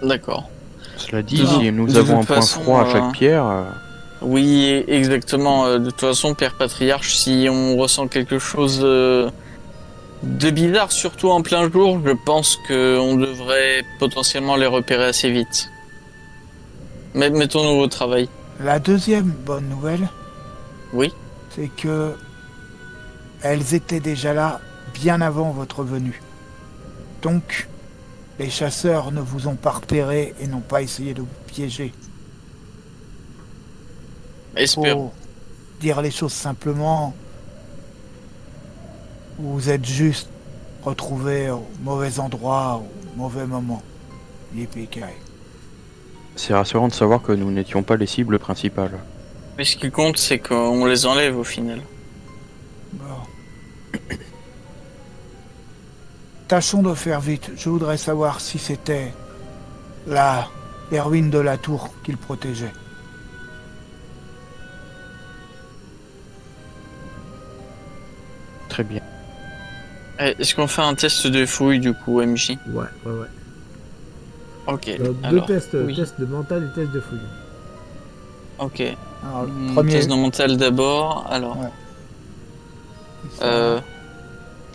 D'accord. Cela dit, De- si nous de avons un toute point façon, froid à chaque pierre, Oui, exactement. De toute façon, Père Patriarche, si on ressent quelque chose de bizarre, surtout en plein jour, je pense qu'on devrait potentiellement les repérer assez vite. Mais mettons-nous au travail. La deuxième bonne nouvelle, Oui. c'est que elles étaient déjà là bien avant votre venue. Donc, les chasseurs ne vous ont pas repéré et n'ont pas essayé de vous piéger. Espérons. Pour dire les choses simplement, vous êtes juste retrouvés au mauvais endroit, au mauvais moment. Yippee-ki-yay. c'est rassurant de savoir que nous n'étions pas les cibles principales. Mais ce qui compte, c'est qu'on les enlève au final. Bon. Tâchons de faire vite. Je voudrais savoir si c'était les ruines de la tour qu'ils protégeaient. Très bien. Est-ce qu'on fait un test de fouille du coup, MJ? Ouais. Ok. Deux alors, tests, oui. test de mental et test de fouille. Ok. Alors, premier. Test de mental d'abord. Alors. Ouais.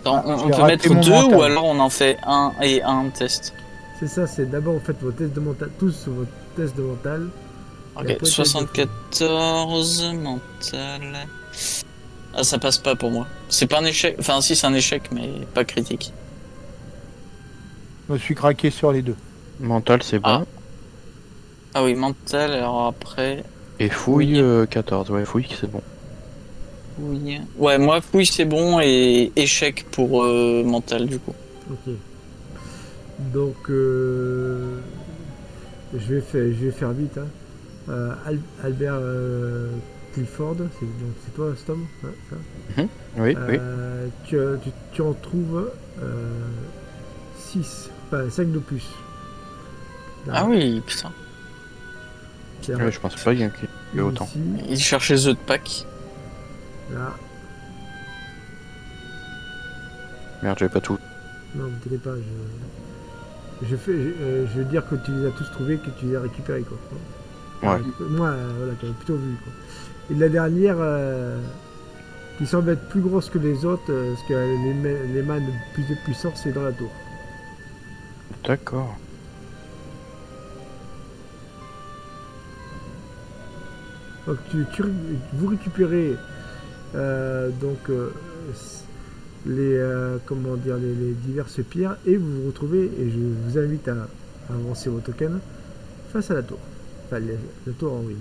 Attends, Ah, on j'ai peut raté mettre mon 2 mental. ou alors on en fait un et un test. C'est ça, c'est d'abord vous faites vos tests de mental, tous vos tests de mental. Et Ok, après, test de fouille. 74 mental. Ah, ça passe pas pour moi. C'est pas un échec. Enfin, si, c'est un échec, mais pas critique. Je me suis craqué sur les deux. Mental, c'est bon. Ah oui, mental, alors après. Et fouille, Fouille. 14. Ouais, fouille, c'est bon. Fouille. Ouais, moi, fouille, c'est bon et échec pour mental, du coup. Ok. Donc, je vais faire vite. Hein. Albert Clifford, c'est toi, Stom, hein, ça. Oui, oui. Tu en trouves 6, enfin 5 de plus. Là, Ah oui, putain. c'est-à-dire Ouais, je pense pas qu'il y ait une autant. ici, Il cherchait The Pack. là. Merde, j'avais pas tout. Non, ne t'inquiète pas, je veux dire que tu les as tous trouvés, que tu les as récupérés, quoi. Ouais. Moi, voilà, tu as plutôt vu, quoi. Et la dernière, qui semble être plus grosse que les autres, parce que les mains de plus de puissance, c'est dans la tour. D'accord. Donc vous récupérez comment dire, les diverses pierres et vous vous retrouvez, et je vous invite à avancer vos tokens face à la tour. Enfin, la tour en ruine.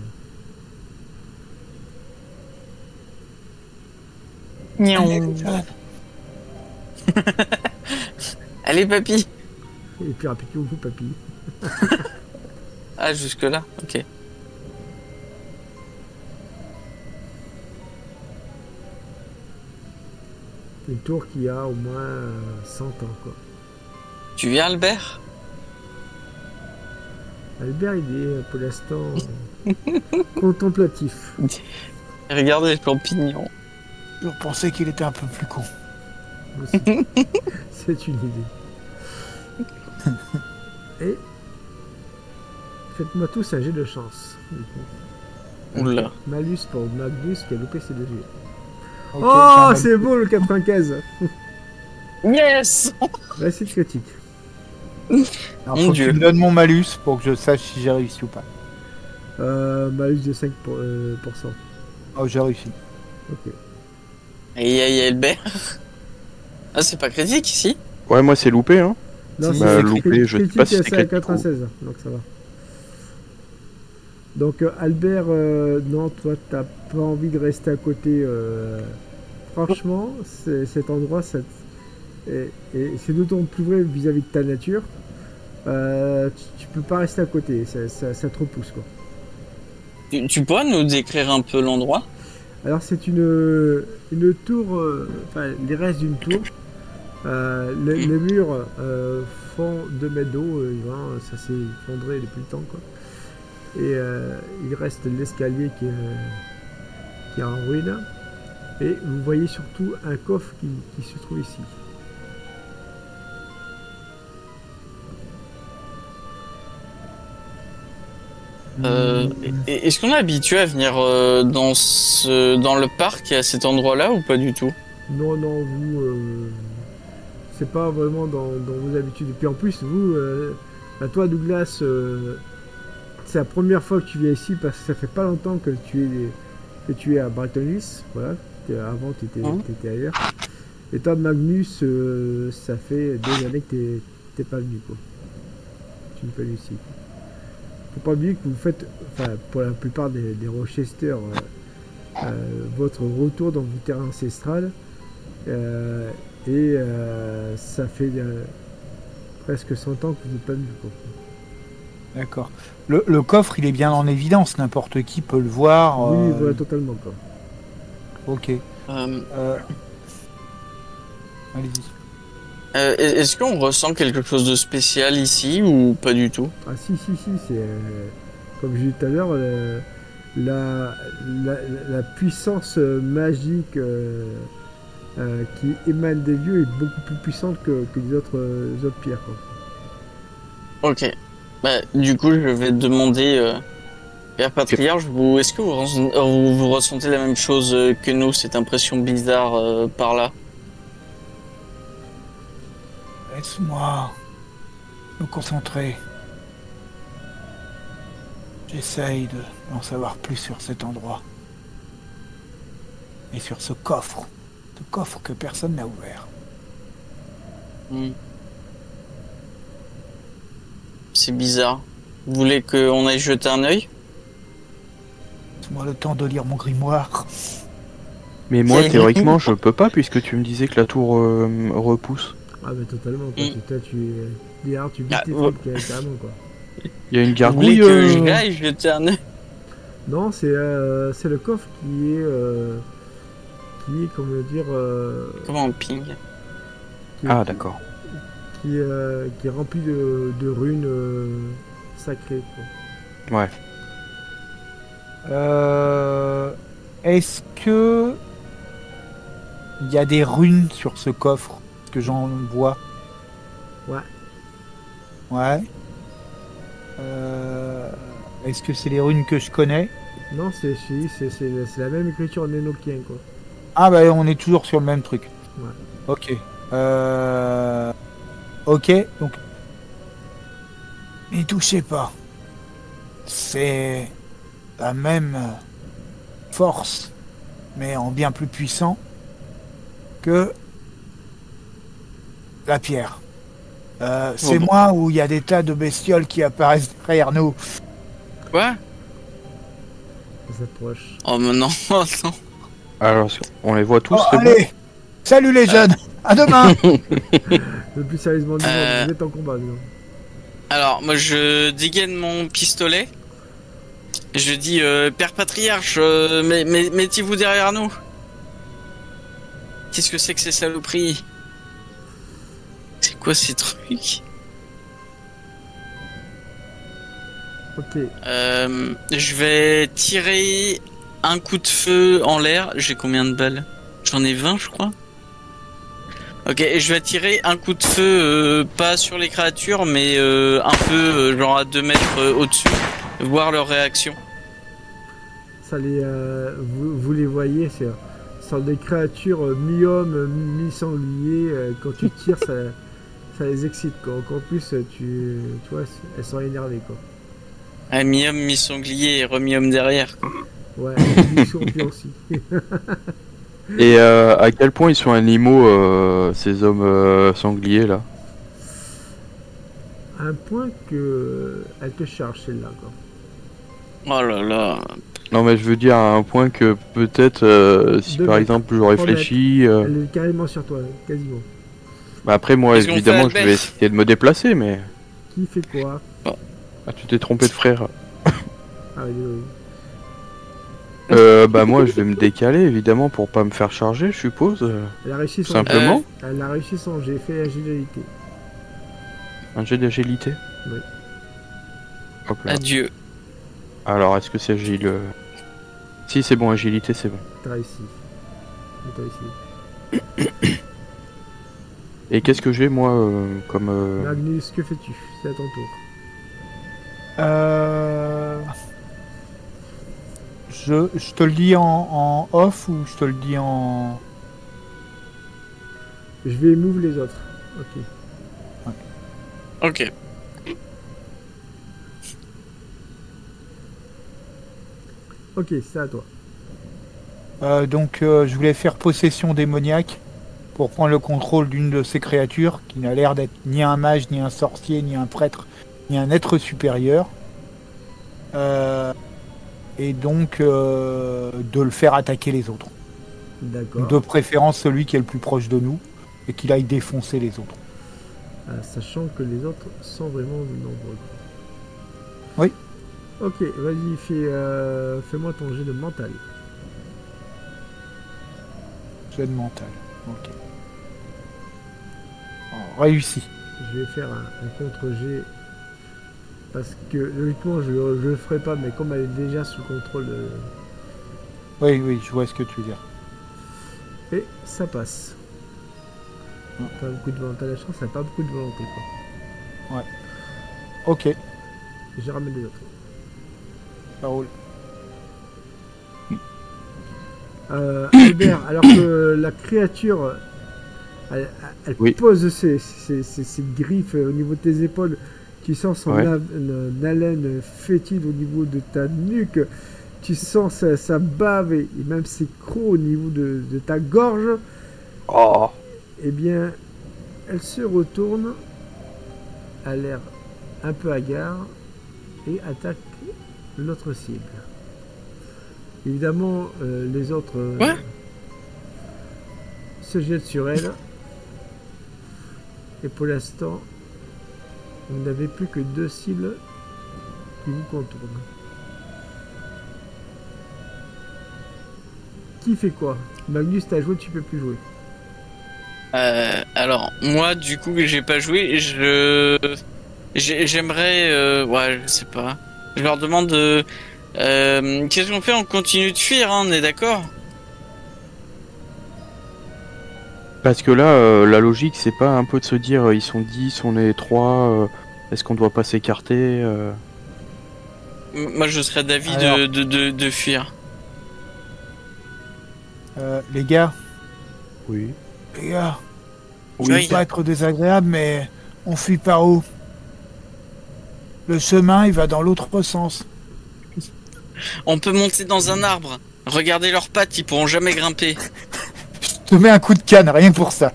Niaou. Allez, papy. Et puis rapidement, vous, papy. Ah, jusque-là, ok. Une tour qui a au moins 100 ans, quoi. Tu viens, Albert? Albert, il est pour l'instant contemplatif. Regarde les champignons. Je pensais qu'il était un peu plus con. Aussi. C'est une idée. Et faites-moi tous un jet de chance. Du coup. Oula. Malus pour Magnus qui a loupé ses 2 jets. Ok, Oh, j'ai un c'est beau le 95. Yes! Réussite critique. Alors, Mon faut Dieu. que tu me donnes mon malus pour que je sache si j'ai réussi ou pas. Malus de 5%. Oh, j'ai réussi. Ok. Aïe, aïe, Albert. Ah, c'est pas critique, ici? Ouais, moi, c'est loupé, hein. Non, Si, c'est bah, critique, loupé, je sais pas si c'est c'est à critique 96, donc ça va. Donc Albert, non, toi t'as pas envie de rester à côté. Franchement, cet endroit, et c'est d'autant plus vrai vis-à-vis de ta nature. Tu peux pas rester à côté, ça te repousse, quoi. Tu pourrais nous décrire un peu l'endroit? Alors c'est une tour, enfin les restes d'une tour. Les murs font 2 mètres d'eau, ça s'est effondré depuis le temps, quoi. Et il reste l'escalier qui est en ruine. Et vous voyez surtout un coffre qui se trouve ici. Est-ce qu'on est habitué à venir dans le parc à cet endroit-là ou pas du tout? Non, non, vous, c'est pas vraiment dans vos habitudes. Et puis en plus, vous, à toi, Douglas, c'est la première fois que tu viens ici parce que ça fait pas longtemps que tu es à Brighton-Lys. Voilà. Avant, tu étais ailleurs. Et toi, Magnus, ça fait 2 années que t'es pas venu, quoi. Tu n'es pas venu ici. Faut pas oublier que vous faites, enfin, pour la plupart des Rochester, votre retour dans vos terrains ancestrales. Ça fait presque 100 ans que vous n'êtes pas venu, quoi. D'accord. Le coffre, il est bien en évidence, n'importe qui peut le voir. Oui, voilà, totalement, quoi. Ok. Allez-y. Est-ce qu'on ressent quelque chose de spécial ici ou pas du tout? Ah si, c'est comme je disais tout à l'heure, la puissance magique qui émane des lieux est beaucoup plus puissante que les autres pierres, quoi. Ok. Bah, du coup, je vais demander Père Patriarche, est-ce que vous ressentez la même chose que nous, cette impression bizarre par là? Laisse-moi me concentrer. J'essaye d'en savoir plus sur cet endroit. Et sur ce coffre. Ce coffre que personne n'a ouvert. Hmm. C'est bizarre. Vous voulez qu'on aille jeter un œil? Laisse-moi le temps de lire mon grimoire. Mais moi, théoriquement, je peux pas puisque tu me disais que la tour repousse. Ah bah totalement, quoi. Toi, tu butes Ah, tes trucs, carrément, quoi. Il y a une Vous voulez gargouille. que j'aille jeter un œil? Non, c'est le coffre qui est, comment dire, Comment on ping? qui, Ah, d'accord. qui est rempli de runes sacrées, quoi. Ouais. Est-ce que il y a des runes sur ce coffre? Est-ce que j'en vois? Ouais. Ouais. Est-ce que c'est les runes que je connais? Non, c'est la même écriture en énoquien, quoi. Ah bah on est toujours sur le même truc. Ouais. Ok. Ok, donc... N'y touchez pas. C'est la même force, mais en bien plus puissant que la pierre. C'est bon. moi où il y a des tas de bestioles qui apparaissent derrière nous. Quoi? Ça s'approche. Oh mais non, oh, non. Alors, on les voit tous, Oh, c'est bon. allez, salut les jeunes, à demain. Le plus sérieusement du monde, vous êtes en combat, non? Alors, moi je dégaine mon pistolet. Je dis, Père Patriarche, mettez-vous derrière nous. Qu'est-ce que c'est que ces saloperies? C'est quoi ces trucs? Ok. Je vais tirer un coup de feu en l'air. J'ai combien de balles? J'en ai 20, je crois. Ok, et je vais tirer un coup de feu, pas sur les créatures, mais un peu, genre à 2 mètres au-dessus, voir leur réaction. Ça vous les voyez, c'est sont des créatures mi-hommes, mi-sangliers. Quand tu tires, ça les excite, quoi. En plus, tu vois, elles sont énervées, quoi. Ah, mi-homme, mi-sanglier et remi-homme derrière. Ouais, mi-scorpion aussi. Et à quel point ils sont animaux, ces hommes sangliers là? Un point que elle te charge, celle-là, quoi. Oh là là. Non, mais je veux dire à un point que peut-être si Deux par mètres, exemple je 3 réfléchis. Elle est carrément sur toi, quasiment. Bah après, moi Qu'est-ce qu'on évidemment, fait, je vais essayer de me déplacer, mais. Qui fait quoi? Ah, tu t'es trompé de frère. Ah oui, oui. Bah moi je vais me décaler évidemment pour pas me faire charger, je suppose. Elle a réussi son Simplement. Elle a réussi son jet, fait agilité. Un jet d'agilité. Oui. Hop là. Adieu. Alors est-ce que c'est agile? Si c'est bon, agilité c'est bon. T'as réussi. T'as réussi. Et qu'est-ce que j'ai moi comme... Magnus, que fais-tu? C'est à ton tour. Je te le dis en off ou je te le dis en... Je vais move les autres. Ok. Ok. Ok, c'est à toi. Donc je voulais faire possession démoniaque pour prendre le contrôle d'une de ces créatures qui n'a l'air d'être ni un mage, ni un sorcier, ni un prêtre, ni un être supérieur. Et donc de le faire attaquer les autres. D'accord. De préférence celui qui est le plus proche de nous et qu'il aille défoncer les autres. Sachant que les autres sont vraiment nombreux. Oui. Ok, vas-y, fais-moi ton jet de mental. Jet de mental. Ok. Oh, réussi. Je vais faire un contre-jet. Parce que logiquement, je le ferai pas, mais comme elle est déjà sous contrôle de... Oui, je vois ce que tu veux dire. Et ça passe. Pas beaucoup de volonté à la chance, ça n'a pas beaucoup de volonté, quoi. Ok. Et je ramène les autres. Ça roule. Albert, alors que la créature, elle Oui. pose ses griffes au niveau de tes épaules, tu sens son Ouais. haleine fétide au niveau de ta nuque, tu sens sa bave et même ses crocs au niveau de ta gorge, Oh. eh bien, elle se retourne, a l'air un peu hagard et attaque l'autre cible. Évidemment, les autres Ouais. se jettent sur elle. Et pour l'instant, vous n'avez plus que 2 cibles qui vous contournent. Qui fait quoi? Magnus, t'as joué, tu peux plus jouer. Alors, moi, du coup, j'ai pas joué. J'aimerais, ouais, je sais pas. Je leur demande. Qu'est-ce qu'on fait? On continue de fuir, hein, on est d'accord? Parce que là, la logique, c'est pas un peu de se dire ils sont 10, on est 3, est-ce qu'on doit pas s'écarter Moi, je serais d'avis Alors. de fuir. Les gars, Oui. les gars, Oui. je veux pas être désagréable, mais on fuit par où? Le chemin, il va dans l'autre sens. On peut monter dans un arbre. Regardez leurs pattes, ils pourront jamais grimper. Je te mets un coup de canne, rien que pour ça.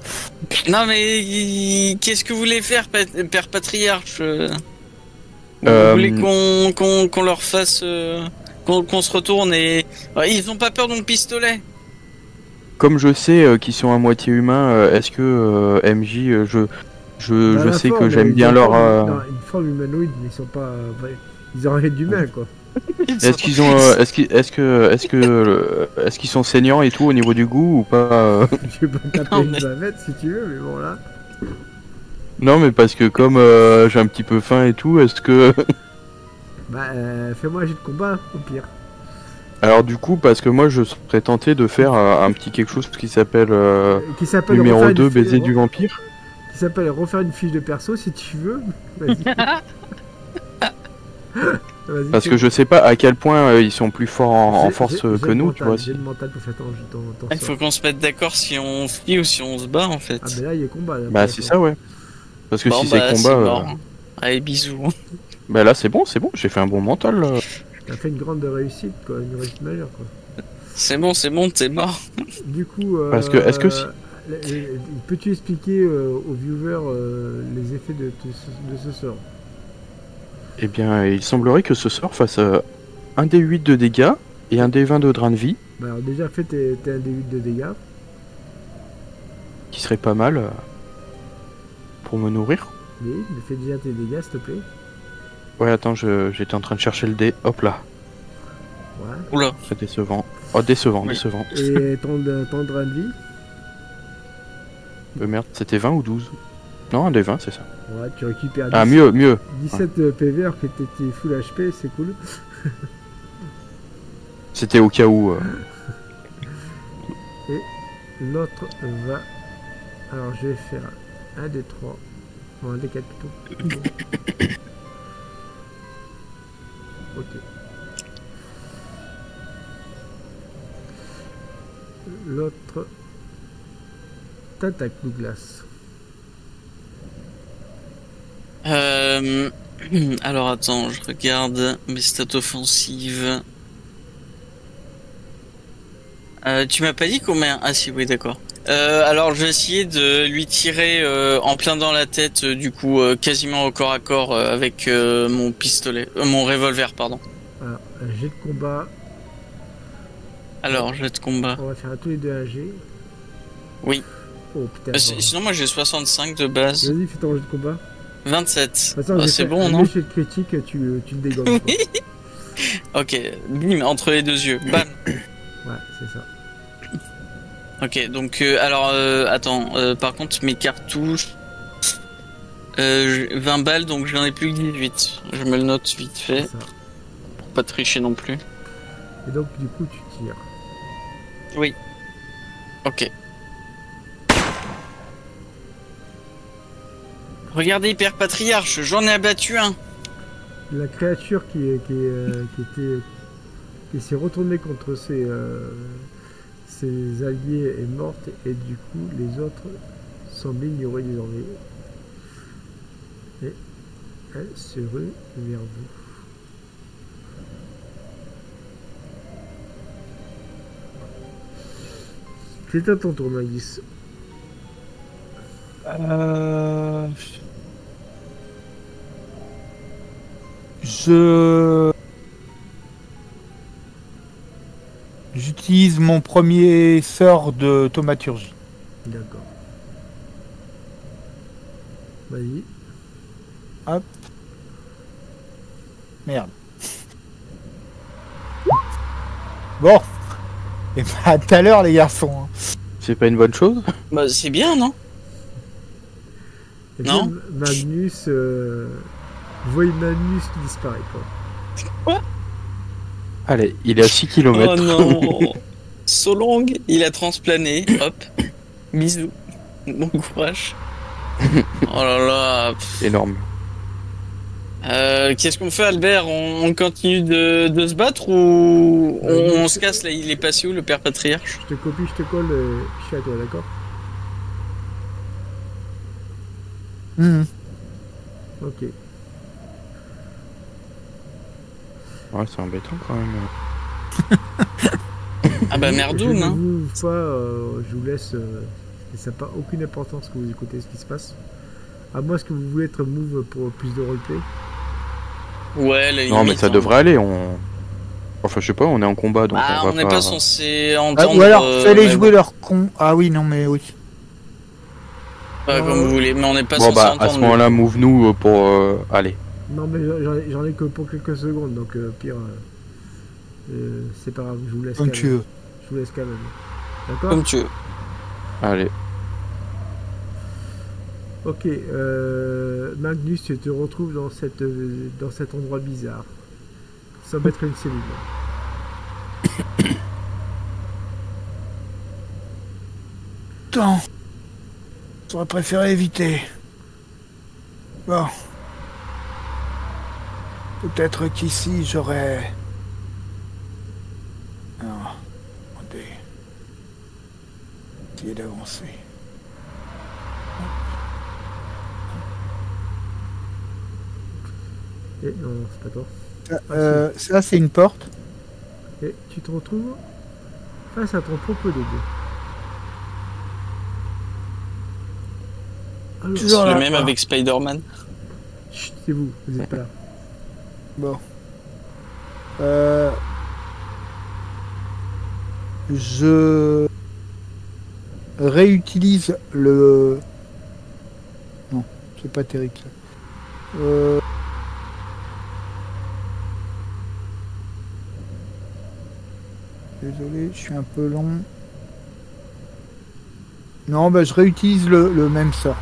Non, mais qu'est-ce que vous voulez faire, Père Patriarche? Vous voulez qu'on leur fasse. Qu'on se retourne et. Ils ont pas peur de mon pistolet. Comme je sais qu'ils sont à moitié humains, est-ce que MJ, je sais que j'aime bien leur... Une forme humanoïde, mais ils sont pas. Ils ont rien d'humain, quoi. Est-ce qu'ils ont, est-ce qu'ils sont saignants et tout au niveau du goût ou pas Tu peux taper Non, une mais- bavette si tu veux, mais bon là. Non, mais parce que comme j'ai un petit peu faim et tout, est-ce que... Bah, fais-moi un jet de combat, au pire. Alors du coup, parce que moi je serais tenté de faire un petit quelque chose qui s'appelle Qui s'appelle numéro refaire 2, une baiser fiche- du vampire. Qui s'appelle refaire une fiche de perso si tu veux. Vas-y. Vas-y, Parce fais- que je sais pas à quel point ils sont plus forts en j'ai- force j'ai que le nous, mental, tu vois. J'ai le mental pour faire ton Il sort. faut qu'on se mette d'accord si on fuit ou si on se bat en fait. Ah, mais là, il y a combat. Là, Bah pour c'est l'instant. ça, ouais. Parce que Bon, si c'est bah, combat, mort. Allez, bisous. bah là c'est bon, j'ai fait un bon mental. Là. T'as fait une grande réussite, quoi. Une réussite majeure, quoi. C'est bon, t'es mort. Du coup, Parce que, est-ce que si- peux-tu expliquer aux viewers les effets de ce sort? Eh bien, il semblerait que ce sort fasse un D8 de dégâts et un D20 de drain de vie, Bah, alors déjà, fais tes un D8 de dégâts. qui serait pas mal pour me nourrir. Oui, mais fais déjà tes dégâts, s'il te plaît. Ouais, attends, j'étais en train de chercher le dé. Hop là, Ouais. Oula. c'est décevant. Oh, décevant, Oui. décevant. Et ton drain de vie? Merde, c'était 20 ou 12? Non, un D20, c'est ça. Ouais, tu récupères Ah, 10 mieux. 17 PV alors que t'étais full HP, c'est cool. C'était au cas où. L'autre va. Alors je vais faire un des 3. Non, un des 4 plutôt. Ok. L'autre t'attaque, Douglas. Alors attends, je regarde mes stats offensives. Tu m'as pas dit combien? Ah si, oui, d'accord. Alors je vais essayer de lui tirer en plein dans la tête, du coup quasiment au corps à corps avec mon pistolet, mon revolver, pardon. Alors, un jet de combat. Alors jet de combat. On va faire à tous les deux un jet. Oui. Oh putain. Sinon moi j'ai 65 de base. Vas-y, fais ton jet de combat. 27. Attends, Ah, c'est bon, un non? jet de critique, tu le dégommes. quoi. Ok, bim, entre les deux yeux. Bam. Ouais, c'est ça. Ok, donc alors attends, par contre mes cartouches, 20 balles, donc j'en ai plus que 18. Je me le note vite C'est fait, ça. pour pas tricher non plus. Et donc, du coup, tu tires. Oui. Ok. Regardez, Père Patriarche, j'en ai abattu un. La créature qui était Il s'est retourné contre ses alliés et morte, et du coup, les autres semblent ignorer désormais. Et elle se rue vers vous. C'est à ton tour, Magus. J'utilise mon premier sort de thaumaturgie. D'accord. Vas-y. Hop. Merde. Bon. Et bah, à tout à l'heure, les garçons. Hein. C'est pas une bonne chose? Bah, c'est bien, non? Et Non. puis, Magnus, vous voyez Magnus qui disparaît, quoi. Allez, il est à 6 km. Oh non. Solong, il a transplané. Hop. Bisous. Bon courage. Oh là là. Énorme. Qu'est-ce qu'on fait, Albert? On continue de se battre ou on se casse là? Il est passé où, le père patriarche? Je te copie, je te colle, je suis à toi, d'accord? Ok. Ouais, c'est embêtant quand même. Ah bah merdoum, hein. Je vous laisse. Ça n'a pas aucune importance que vous écoutez ce qui se passe. À moins que vous voulez être move pour plus de roleplay. Ouais, la Non, mais limite, ça hein. devrait aller. Enfin, je sais pas, on est en combat donc. Bah, on on va n'est pas censé Ah, entendre. ou alors, fais-les mais jouer bon. leur con. Ah oui, non, mais oui. Comme vous voulez, mais on n'est pas Bon, censé bah, entendre. à ce moment-là, move-nous pour. Aller. Non, mais j'en ai que pour quelques secondes, donc pire. C'est pas grave, je vous laisse Comme quand tu même. veux. Je vous laisse quand même. D'accord? Comme tu veux. Allez. Ok, Magnus, tu te retrouves dans cet endroit bizarre. Ça semble être une cellule. Putain. J'aurais préféré éviter. Bon. Peut-être qu'ici, j'aurais... Non. Attendez. Essayer d'avancer. Et non, c'est pas toi. Ça, c'est une porte. Et tu te retrouves face à ton propre dodo. Alors, Toujours C'est là. le même avec Spider-Man. chut, c'est vous êtes pas là. Bon. Je réutilise le... Non, c'est pas terrible ça. Désolé, je suis un peu long. Non, bah je réutilise le même sort.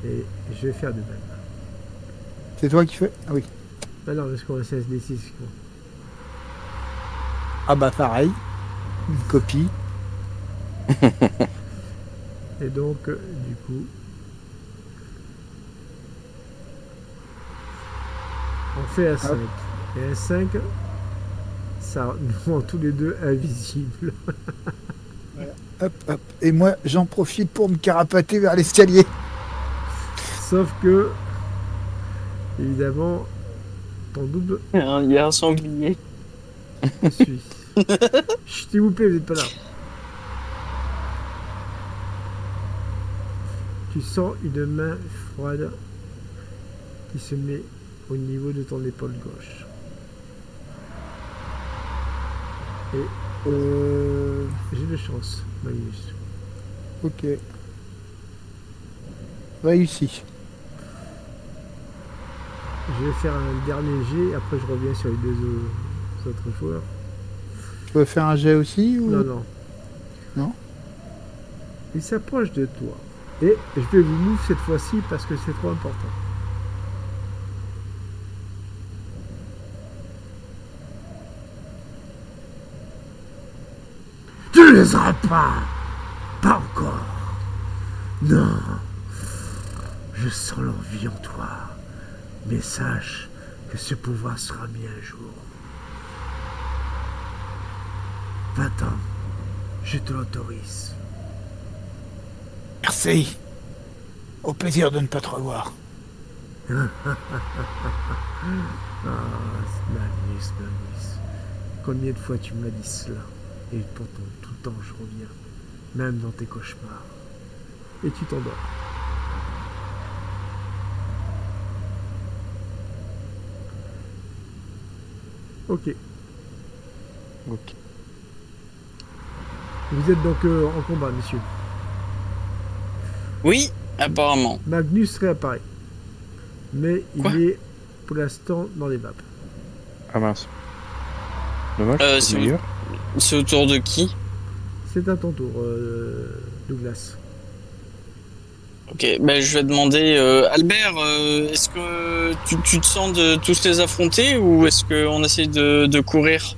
Et je vais faire de même. C'est toi qui fais? Ah oui. Ah non, parce qu'on a 16 D6. Quoi. Ah bah pareil. Une copie. Et donc, du coup, on fait un 5. Et un 5, ça nous rend tous les deux invisibles. Hop, hop. Et moi, j'en profite pour me carapater vers l'escalier. Sauf que, évidemment, ton double Il y a un sanglier. te suit. Chut, s'il vous plaît, vous n'êtes pas là. Tu sens une main froide qui se met au niveau de ton épaule gauche. Et j'ai de chance, Magnus. Ok. Réussi. Je vais faire un dernier jet, après je reviens sur les deux autres joueurs. Tu veux faire un jet aussi ou... Non, non. Non. Il s'approche de toi. Et je vais vous move cette fois-ci parce que c'est trop important. Tu ne les auras pas. Pas encore. Non. Je sens l'envie en toi. Mais sache que ce pouvoir sera mis un jour. Va-t'en, je te l'autorise. Merci. Au plaisir de ne pas te revoir. Ah, Magnus, Magnus. Combien de fois tu m'as dit cela? Et pourtant, tout le temps, je reviens. Même dans tes cauchemars. Et tu t'endors. Ok. Ok. Vous êtes donc en combat, messieurs. Oui, apparemment. Magnus réapparaît. Mais il Quoi? est pour l'instant dans les vapes. Ah mince. Dommage, c'est c'est meilleur. C'est au tour de qui? C'est à ton tour, Douglas. Ok, ben je vais demander, Albert, est-ce que tu te sens de tous les affronter ou est-ce qu'on essaye de courir?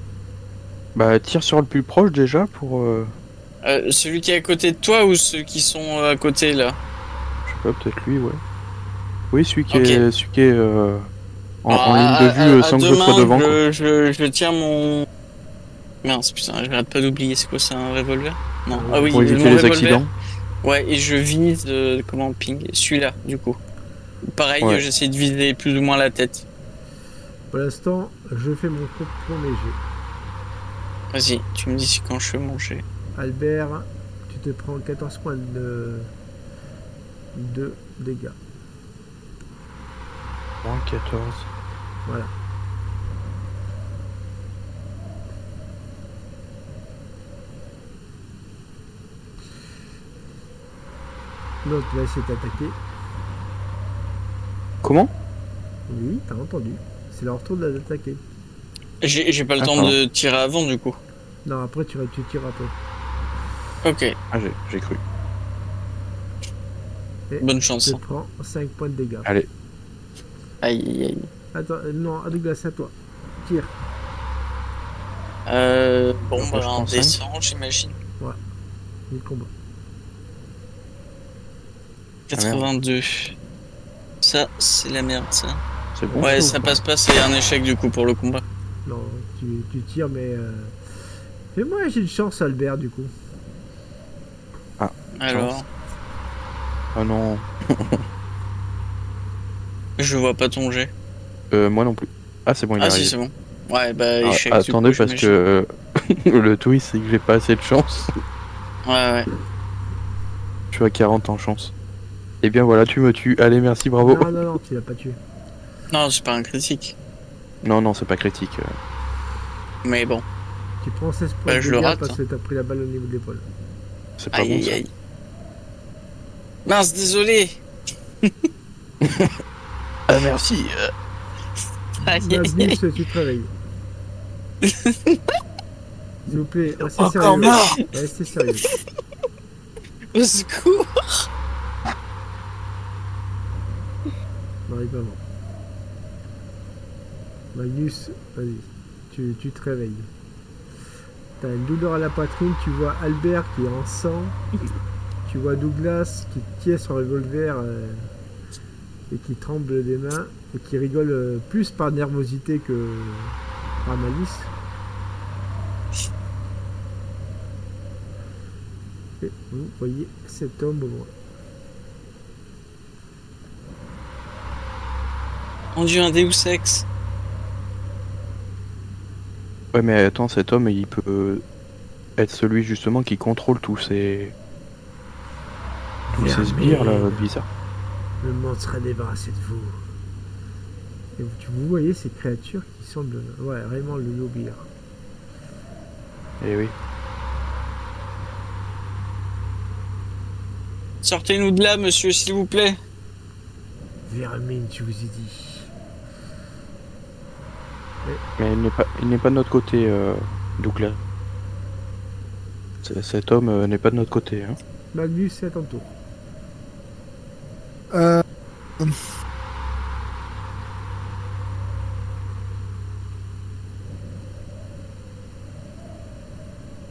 Bah tire sur le plus proche déjà pour... Celui qui est à côté de toi ou ceux qui sont à côté là? Je sais pas, peut-être lui, ouais. Oui, celui qui Ok. est, en ligne de vue sans que je sois devant. Quoi. Je tiens mon... Mince, putain, je n'arrête pas d'oublier, c'est quoi, c'est un revolver? Non, ah oui, Pour éviter mon les revolver. accidents. Ouais, et je vise, comment ping, celui-là, du coup. Pareil, Ouais. j'essaie de viser plus ou moins la tête. Pour l'instant, je fais mon premier jet. Vas-y, tu me dis si quand je fais mon jet. Albert, tu te prends 14 points de dégâts. Moins 14. Voilà. L'autre va essayer d'attaquer. Comment? Oui, t'as entendu. C'est leur tour d'attaquer. J'ai pas le Ah, temps pardon. de tirer avant, du coup. Non, après tu tires après. Ok, Ah, j'ai cru. Et bonne tu chance. te prends 5 points de dégâts. Allez. Aïe, aïe, aïe. Attends, non, à Douglas, à toi. Tire. Bon, Moi, bah, je on prends cinq. descend, j'imagine. Le combat. 82. Ça, c'est la merde, ça. C'est bon. Ouais, ça, ou ça pas passe pas, c'est un échec, du coup, pour le combat. Non, tu tires, mais... Fais-moi, j'ai une chance, Albert, du coup. Alors, Ah non. je vois pas ton jet. Moi non plus. Ah, c'est bon, il est Ah si, arrivé. c'est bon. Ouais, bah, Ah, échec. du attendez, coup, parce que le twist, c'est que j'ai pas assez de chance. j'imagine. Ouais, ouais. Je suis à 40 en chance. Et bien voilà, tu me tues. Allez, merci, bravo. Non, non, non, tu l'as pas tué. Non, c'est pas un critique. Non, non, c'est pas critique. Mais bon. Tu prends 16 points Bah, de je le dégâts rate, parce hein. que t'as pris la balle au niveau de l'épaule. C'est pas Aïe, bon, aïe, ça. aïe. Mince, désolé. Ah, merci. Aïe, aïe, Magnus, aïe. tu te réveilles. S'il vous plaît, restez Encore sérieux. mort. Restez sérieux. Au secours. Non, il est pas mort. Magnus, vas-y, tu te réveilles. T'as une douleur à la poitrine, tu vois Albert qui est en sang, tu vois Douglas qui tient son revolver et qui tremble des mains et qui rigole plus par nervosité que par malice. Et vous voyez cet homme au loin. Rendu un Deus Ex. Ouais, mais attends, cet homme, il peut être celui justement qui contrôle tous ces sbires là, bizarres. Le monde sera débarrassé de vous. Et vous voyez ces créatures qui semblent... Ouais, vraiment le lobir. Eh oui. Sortez-nous de là, monsieur, s'il vous plaît. Vermine, je vous ai dit. Mais il n'est pas de notre côté, Douglas. Cet homme n'est pas de notre côté. Hein. Magnus, c'est à ton tour.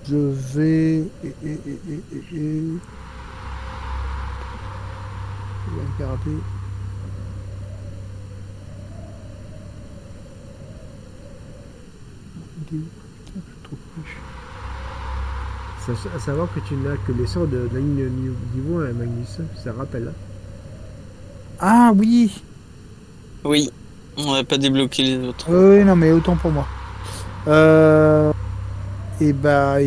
Je vais... Je vais regarder. qui... Je trouve plus. À savoir que tu n'as que les sorts de la ligne niveau 1, Magnus. Ça rappelle. Hein. Ah oui. Oui, on n'a pas débloqué les autres. Oui, non, mais autant pour moi. Et bah.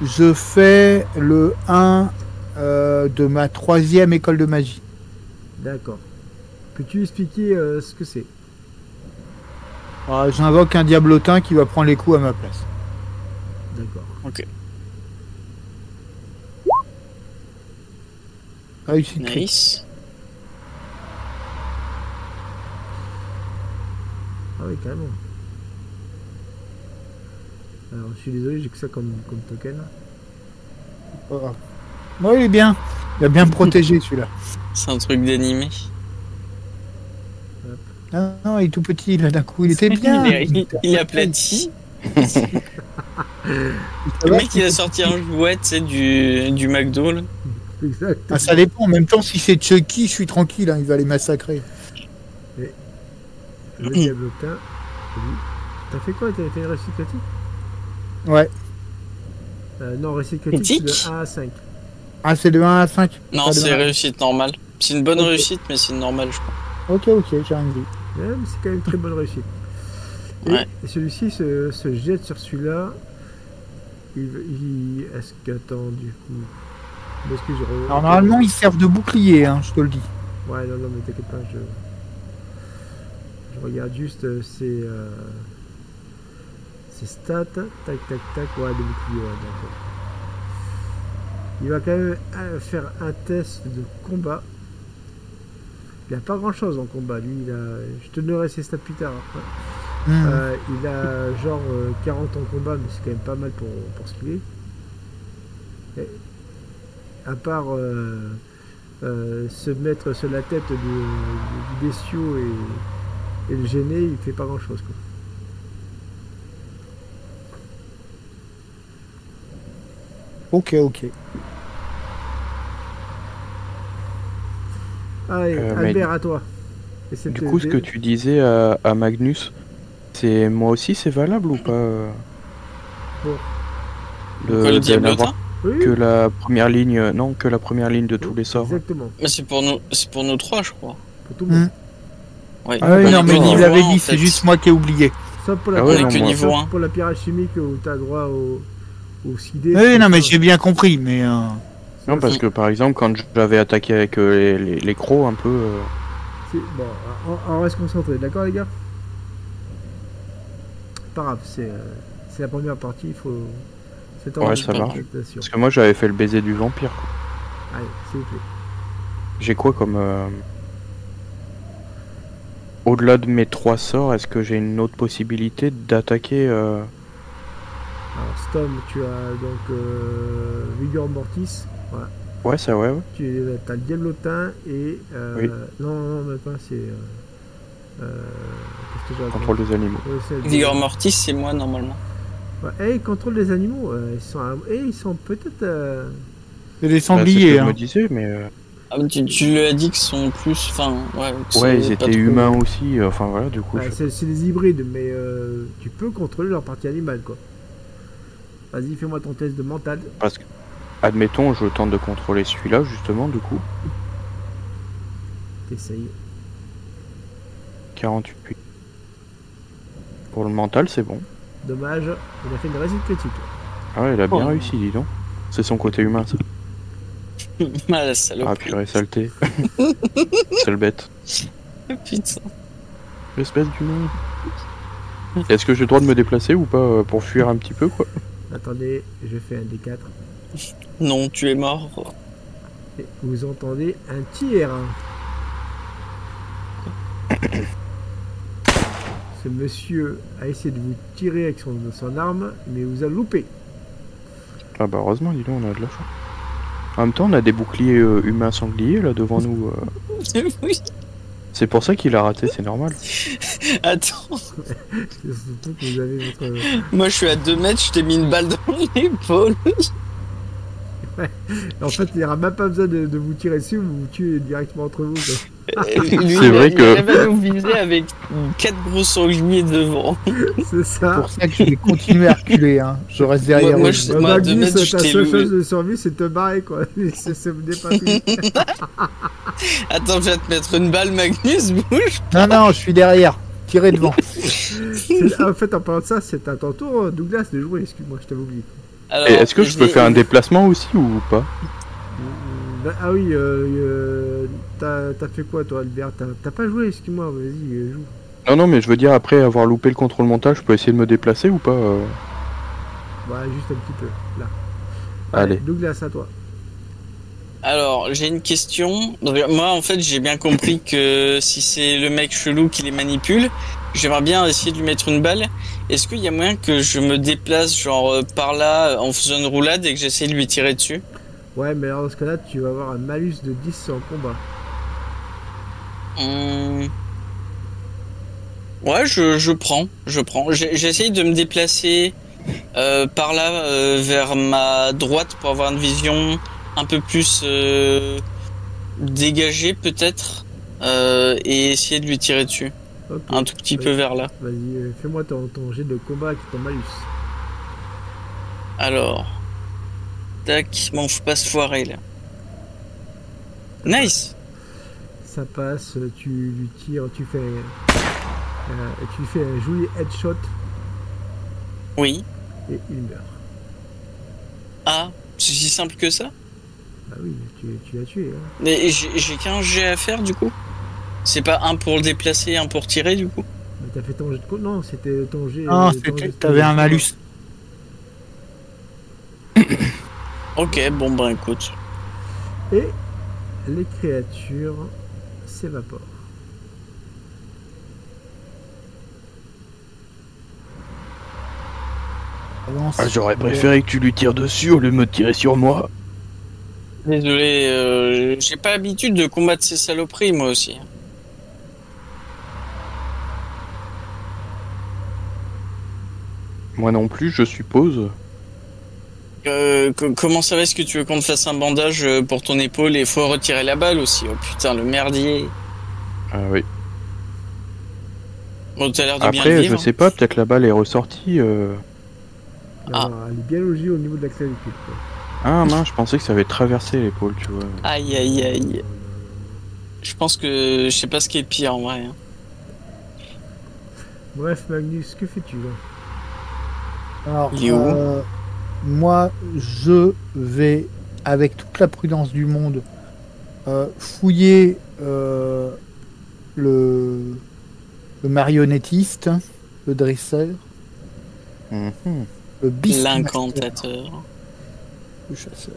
Je fais le 1 de ma 3e école de magie. D'accord. Peux-tu expliquer ce que c'est? J'invoque un diablotin qui va prendre les coups à ma place. D'accord. Ok. Réussite critique. Nice. Ah oui, carrément. Alors, je suis désolé, j'ai que ça comme token. Pas grave. Ouais, il est bien. Il a bien me protéger celui-là. C'est un truc d'animé. Ah non, il est tout petit là d'un coup. Il était bien. Il est aplati. Le mec il a sorti un jouet, tu sais, du McDo là. Exact. Ah, ça dépend. En même temps, si c'est Chucky, je suis tranquille. Hein, il va les massacrer. Le diablotin. T'as fait quoi? T'as fait une réussite critique? Ouais. Non, réussite critique, c'est de 1 à 5. Ah, c'est de 1 à 5. Non, c'est réussite normale. C'est une bonne réussite, mais c'est normale, je crois. Ok, j'ai rien dit. Ouais, mais c'est quand même une très bonne réussite. Et Ouais. celui-ci se jette sur celui-là. Est-ce qu'attends du coup. Est-ce que Alors normalement, ils servent de bouclier, hein, je te le dis. Ouais, non, mais t'inquiète pas, je regarde juste ses stats. Tac, tac, tac. Ouais, des boucliers, ouais, d'accord. Il va quand même faire un test de combat. Il a pas grand chose en combat, lui. Je te donnerai ses stats plus tard après. Il a genre 40 en combat, mais c'est quand même pas mal pour ce qu'il est. Et, à part se mettre sur la tête du bestiau et le gêner, il fait pas grand chose quoi. Ok. Allez, Albert, à toi. Du coup, ce que tu disais à Magnus, c'est moi aussi, c'est valable ou pas le diablotin Oui. Que la première ligne, non, que la première ligne de tous les sorts. Exactement. Mais c'est pour nous trois, je crois. Pour tout le monde. Ouais. Ah oui, On non, est mais que il niveau l'avait 1, dit, en c'est fait. juste moi qui ai oublié. Sauf pour la, Ah ouais, On est non, que moi, niveau sauf 1. pour la pyramide chimique où tu as droit au CD. Oui, non, mais j'ai bien compris, mais... Non, parce que par exemple, quand j'avais attaqué avec les crocs un peu. Bon, on reste concentré, d'accord les gars? Pas grave, c'est la première partie, il faut... Ouais, ça marche. Parce que moi j'avais fait le baiser du vampire. Quoi. Allez, s'il vous plaît. J'ai quoi comme. Au-delà de mes 3 sorts, est-ce que j'ai une autre possibilité d'attaquer Alors, Stom, tu as donc Vigor Mortis. Voilà. Ouais, ça, ouais. Tu as le Diablotin et. Oui. Non, même pas, c'est. Qu'est-ce que j'ai Contrôle des animaux. Ouais, c'est- Vigor Mortis, c'est moi normalement. Ouais, et contrôle des animaux, ils sont peut-être. C'est des Bah, c'est ce que sangliers, je hein. me disais, mais. Ah, mais tu lui as dit qu'ils sont plus. Enfin, ouais. que Ouais, c'est ils pas étaient trop- humains aussi, enfin voilà, du coup. C'est des hybrides, mais tu peux contrôler leur partie animale, quoi. Vas-y, fais-moi ton test de mental. Parce que, admettons, je tente de contrôler celui-là, justement, du coup. T'essayes. 48. Pour le mental, c'est bon. Dommage, il a fait une réussite critique. Ah ouais, il a bien Oh. réussi, dis donc. C'est son côté humain, ça. Ah, la salope. Ah, purée, saleté. C'est le bête. Putain. Espèce d'humain. Est-ce que j'ai le droit de me déplacer ou pas pour fuir un petit peu, quoi? Attendez, je fais un D4. Non, tu es mort. Et vous entendez un tir. Ce monsieur a essayé de vous tirer avec son arme, mais vous a loupé. Ah bah heureusement, dis donc, on a de la chance. En même temps, on a des boucliers humains sangliers là devant nous. Oui. C'est pour ça qu'il a raté, c'est normal. Attends, C'est surtout que vous avez votre... moi je suis à 2 mètres, je t'ai mis une balle dans l'épaule. En fait, il n'y aura même pas besoin de vous tirer dessus, vous vous tuez directement entre vous. Quoi. Lui, C'est vrai que- il va nous viser avec 4 gros sangliers devant. C'est C'est ça. pour ça que je vais continuer à reculer. Hein. Je reste derrière Moi, eux. je- Bah, moi, Magnus, de mettre, ta je t'ai seule loué. chose de survie, c'est de te barrer, quoi. C'est vous dépasser. Attends, je vais te mettre une balle, Magnus, bouge. Non, je suis derrière. Tirez devant. En fait, en parlant de ça, c'est à ton tour, Douglas, de jouer. Excuse-moi, je t'avais oublié. Alors, Et est-ce que je peux vais- faire un déplacement aussi ou pas? Ah oui, t'as fait quoi, toi, Albert? T'as pas joué, excuse-moi, vas-y, joue. Non, mais je veux dire, après avoir loupé le contrôle montage, je peux essayer de me déplacer ou pas Bah, juste un petit peu, là. Allez. Douglas, à toi. Alors, j'ai une question. Donc, moi, en fait, j'ai bien compris que si c'est le mec chelou qui les manipule, j'aimerais bien essayer de lui mettre une balle. Est-ce qu'il y a moyen que je me déplace, genre, par là, en faisant une roulade et que j'essaie de lui tirer dessus? Ouais, mais alors, dans ce cas-là, tu vas avoir un malus de 10 en combat. Ouais, je prends. J'essaye de me déplacer par là, vers ma droite pour avoir une vision un peu plus dégagée, peut-être, et essayer de lui tirer dessus. Ok. Un tout petit peu vers là. Vas-y, fais-moi ton jet de combat avec ton malus. Alors, tac, bon, faut pas se foirer là. Nice. Ça passe, tu lui tires, tu fais un joli headshot Oui. et il meurt. Ah, c'est si simple que ça? Bah oui, tu l'as tué. Hein. Mais j'ai qu'un jet à faire du coup? C'est pas un pour le déplacer, un pour tirer du coup? Mais t'as fait ton jet de non, c'était ton jet. Non, ton jet- t'avais un malus. Ok, bon ben écoute. Et les créatures s'évaporent. Avance. Ah, j'aurais préféré que tu lui tires dessus au lieu de me tirer sur moi. Désolé, j'ai pas l'habitude de combattre ces saloperies moi aussi. Moi non plus, je suppose. Comment ça va? Est-ce que tu veux qu'on te fasse un bandage pour ton épaule et faut retirer la balle aussi? Oh putain, le merdier. Ah oui. Bon, t'as l'air de bien le Après, je vivre. sais pas, peut-être la balle est ressortie. Ah. Alors, elle est bien logée au niveau de la clavicule. Quoi. Ah mince, je pensais que ça avait traversé l'épaule, tu vois. Aïe aïe aïe. Je pense que je sais pas ce qui est pire en vrai. Hein. Bref, Magnus, que fais-tu là? Alors, Il est où moi, je vais, avec toute la prudence du monde, fouiller le marionnettiste, le dresseur, Mhm. le beastmaster, L'incantateur. le chasseur.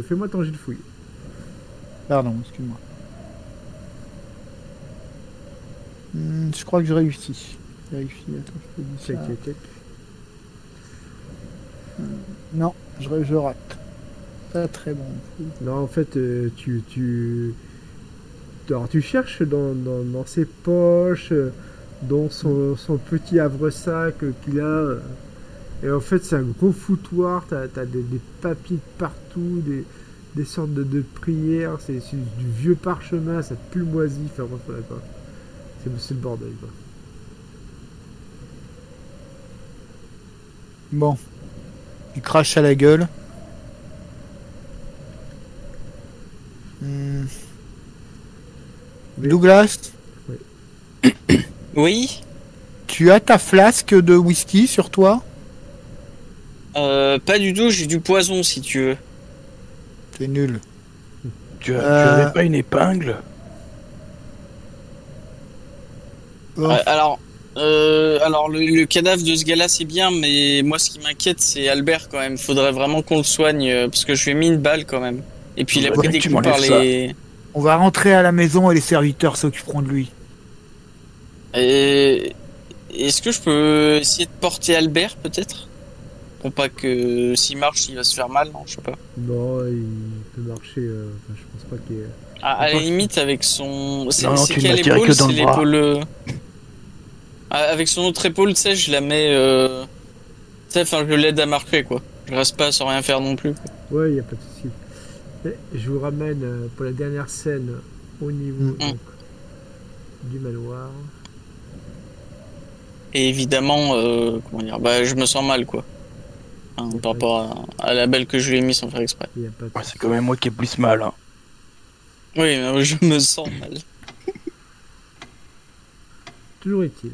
Fais-moi ton jet de fouille. Pardon, excuse-moi. Je crois que je réussis. Vérifie, attends, je te dis ça. Check. Non, je rate. Pas très bon. Non, en fait, alors, tu cherches dans ses poches, dans son petit havre-sac qu'il a. Et en fait, c'est un gros foutoir. T'as des papiers de partout, des sortes de prières. C'est du vieux parchemin, ça pue le moisi. Enfin, bref, voilà, quoi. C'est le bordel, quoi. Bon. Il crache à la gueule. Douglas, Oui. tu as ta flasque de whisky sur toi? Pas du tout. J'ai du poison si tu veux. C'est nul. Tu avais pas une épingle? Oh, Alors le cadavre de ce gars-là c'est bien, mais moi ce qui m'inquiète c'est Albert quand même. Faudrait vraiment qu'on le soigne parce que je lui ai mis une balle quand même. Et puis il a Ouais, pris des tu coups par m'enlèves ça. les. on va rentrer à la maison et les serviteurs s'occuperont de lui. Et est-ce que je peux essayer de porter Albert peut-être? Pour pas que s'il marche il va se faire mal, non, je sais pas. Non, il peut marcher. Enfin, je pense pas qu'il y ait. À la limite avec son. C'est Non, c'est tu quelle m'as tiré épaule? que dans C'est le bras. l'épaule. Avec son autre épaule, tu sais, je la mets. Tu Enfin, je l'aide à marcher, quoi. Je reste pas sans rien faire non plus, quoi. Ouais, il n'y a pas de souci. Et je vous ramène pour la dernière scène au niveau donc, du manoir. Et évidemment, comment dire, bah, je me sens mal, quoi. Hein, par rapport à la belle que je lui ai mis sans faire exprès. Il y a pas de Ouais, c'est quand même moi qui ai plus mal. Hein. Oui, mais je me sens mal. Toujours est-il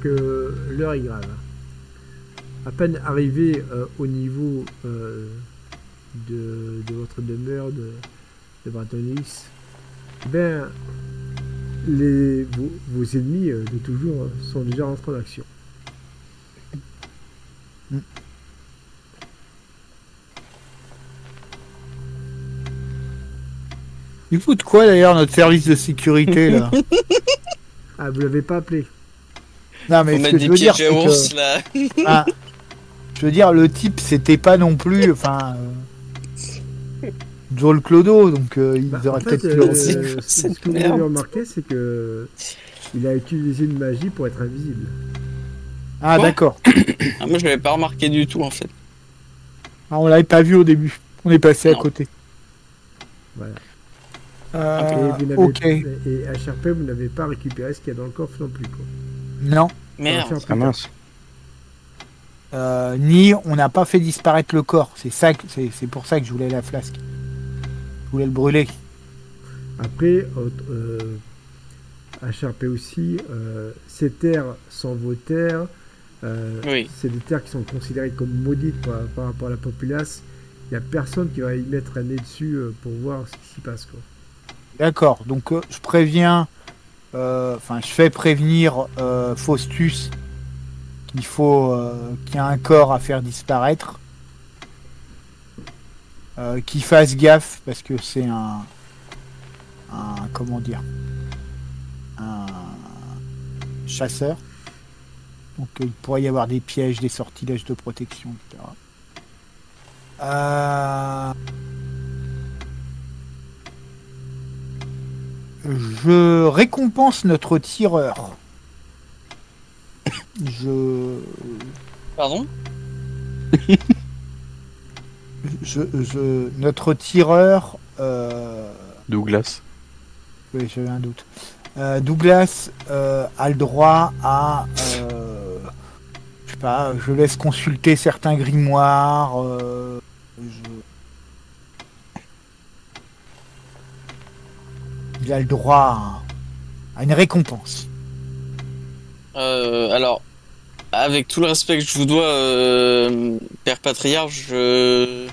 que l'heure est grave. À peine arrivé au niveau de votre demeure de Bratonis, ben, vos ennemis de toujours sont déjà rentrés en action. Il fout de quoi d'ailleurs notre service de sécurité là? Ah, vous l'avez pas appelé? Non mais Faut ce mettre que des je veux dire, pièges c'est à ours, que, là. ah, je veux dire, le type c'était pas non plus, enfin, Joel Clodo, donc ils Bah, auraient en fait, peut-être pu le ce que vous avez remarqué, c'est que il a utilisé une magie pour être invisible. Ah Quoi d'accord. Ah, moi, je l'avais pas remarqué du tout, en fait. Ah, on l'avait pas vu au début. On est passé à Non. côté. Voilà. Euh, Et, ok. et à Sherpa, vous n'avez pas récupéré ce qu'il y a dans le coffre non plus. Quoi. Non. Ça va Merde. faire plus Ah tard. mince. Ni on n'a pas fait disparaître le corps. C'est ça, c'est pour ça que je voulais la flasque. Je voulais le brûler. Après, à Sherpa aussi, ces terres sont vos terres. Oui. C'est des terres qui sont considérées comme maudites par rapport à la populace. Il n'y a personne qui va y mettre un nez dessus pour voir ce qui s'y passe. Quoi. D'accord. Donc je préviens. Enfin, je fais prévenir Faustus qu'il faut qu'il y a un corps à faire disparaître. Qu'il fasse gaffe parce que c'est un comment dire, un chasseur. Donc il pourrait y avoir des pièges, des sortilèges de protection, etc. Je récompense notre tireur. Pardon? Notre tireur. Douglas. Oui, j'avais un doute. Douglas a le droit à. Je sais pas, je laisse consulter certains grimoires. Il a le droit à une récompense. Alors, avec tout le respect que je vous dois, Père Patriarche, je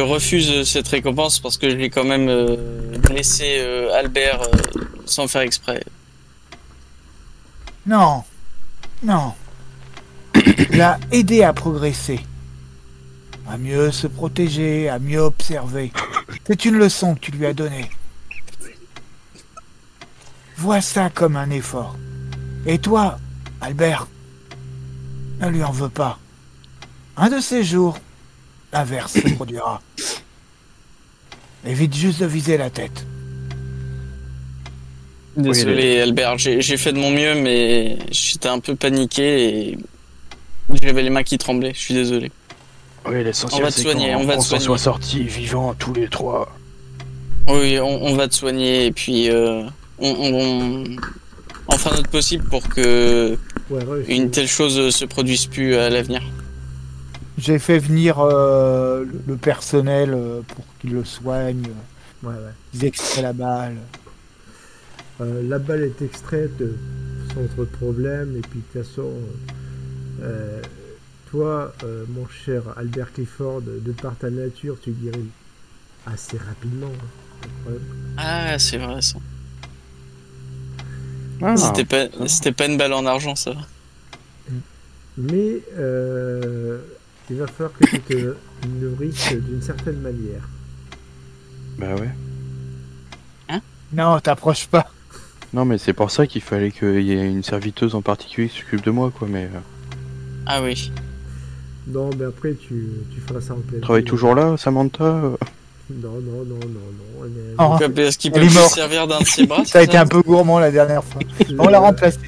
refuse cette récompense parce que je l'ai quand même blessé Albert sans faire exprès. Non, non. Il l'a aidé à progresser, à mieux se protéger, à mieux observer. C'est une leçon que tu lui as donnée. Vois ça comme un effort. Et toi, Albert, ne lui en veux pas. Un de ces jours, l'inverse se produira. Évite juste de viser la tête. Désolé Albert, j'ai fait de mon mieux, mais j'étais un peu paniqué et j'avais les mains qui tremblaient. Je suis désolé. Oui, l'essentiel On va te c'est soigner, qu'on on va te s'en soigner. soit sortis vivants tous les trois. Oui, on va te soigner et puis on fera notre possible pour que Ouais, une telle chose se produise plus à l'avenir. J'ai fait venir le personnel pour qu'il le soigne. Ouais. Ils extraient la balle. La balle est extraite sans trop de problème. Et puis, de toute façon, toi, mon cher Albert Clifford, de par ta nature, tu guéris assez rapidement. Hein, incroyable. Ah, c'est vrai ça. Ah, C'était pas une balle en argent, ça. Mais il va falloir que tu te nourrisses d'une certaine manière. bah ouais. Non, t'approches pas. Non, mais c'est pour ça qu'il fallait qu'il y ait une serviteuse en particulier qui s'occupe de moi, quoi. Mais Ah oui. Non, mais après, tu feras ça en pleine tu travailles vie. toujours là, Samantha Non. Oh. Est-ce qu'il peut Elle est plus morte. servir d'un de ses bras? Ça a été un peu gourmand la dernière fois. On l'a remplacé.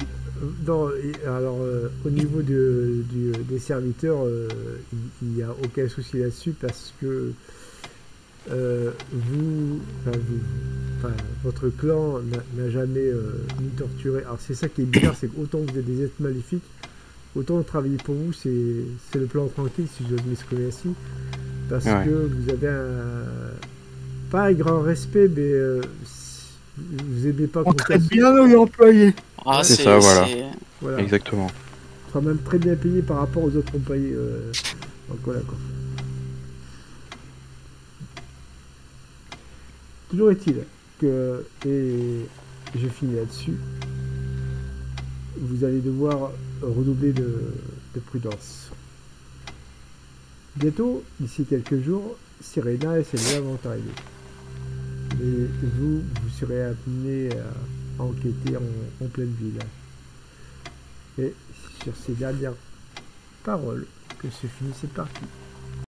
Alors, au niveau des serviteurs, il n'y a aucun souci là-dessus parce que votre clan n'a jamais ni torturé. Alors, c'est ça qui est bizarre, c'est qu'autant vous êtes des êtres maléfiques, autant travailler pour vous, c'est le plan tranquille, si j'ose m'exprimer ainsi, parce que vous avez pas un grand respect, mais vous aimez pas on traite bien nos employés. Ah, c'est ça, voilà. Voilà. Exactement. On sera même très bien payé par rapport aux autres employés. Donc voilà quoi. Toujours est-il que, et je finis là-dessus, vous allez devoir redoubler de prudence. Bientôt, d'ici quelques jours, Sirena et ses liens vont arriver. Et vous serez amené à enquêter en pleine ville. Et sur ces dernières paroles que se finit cette partie.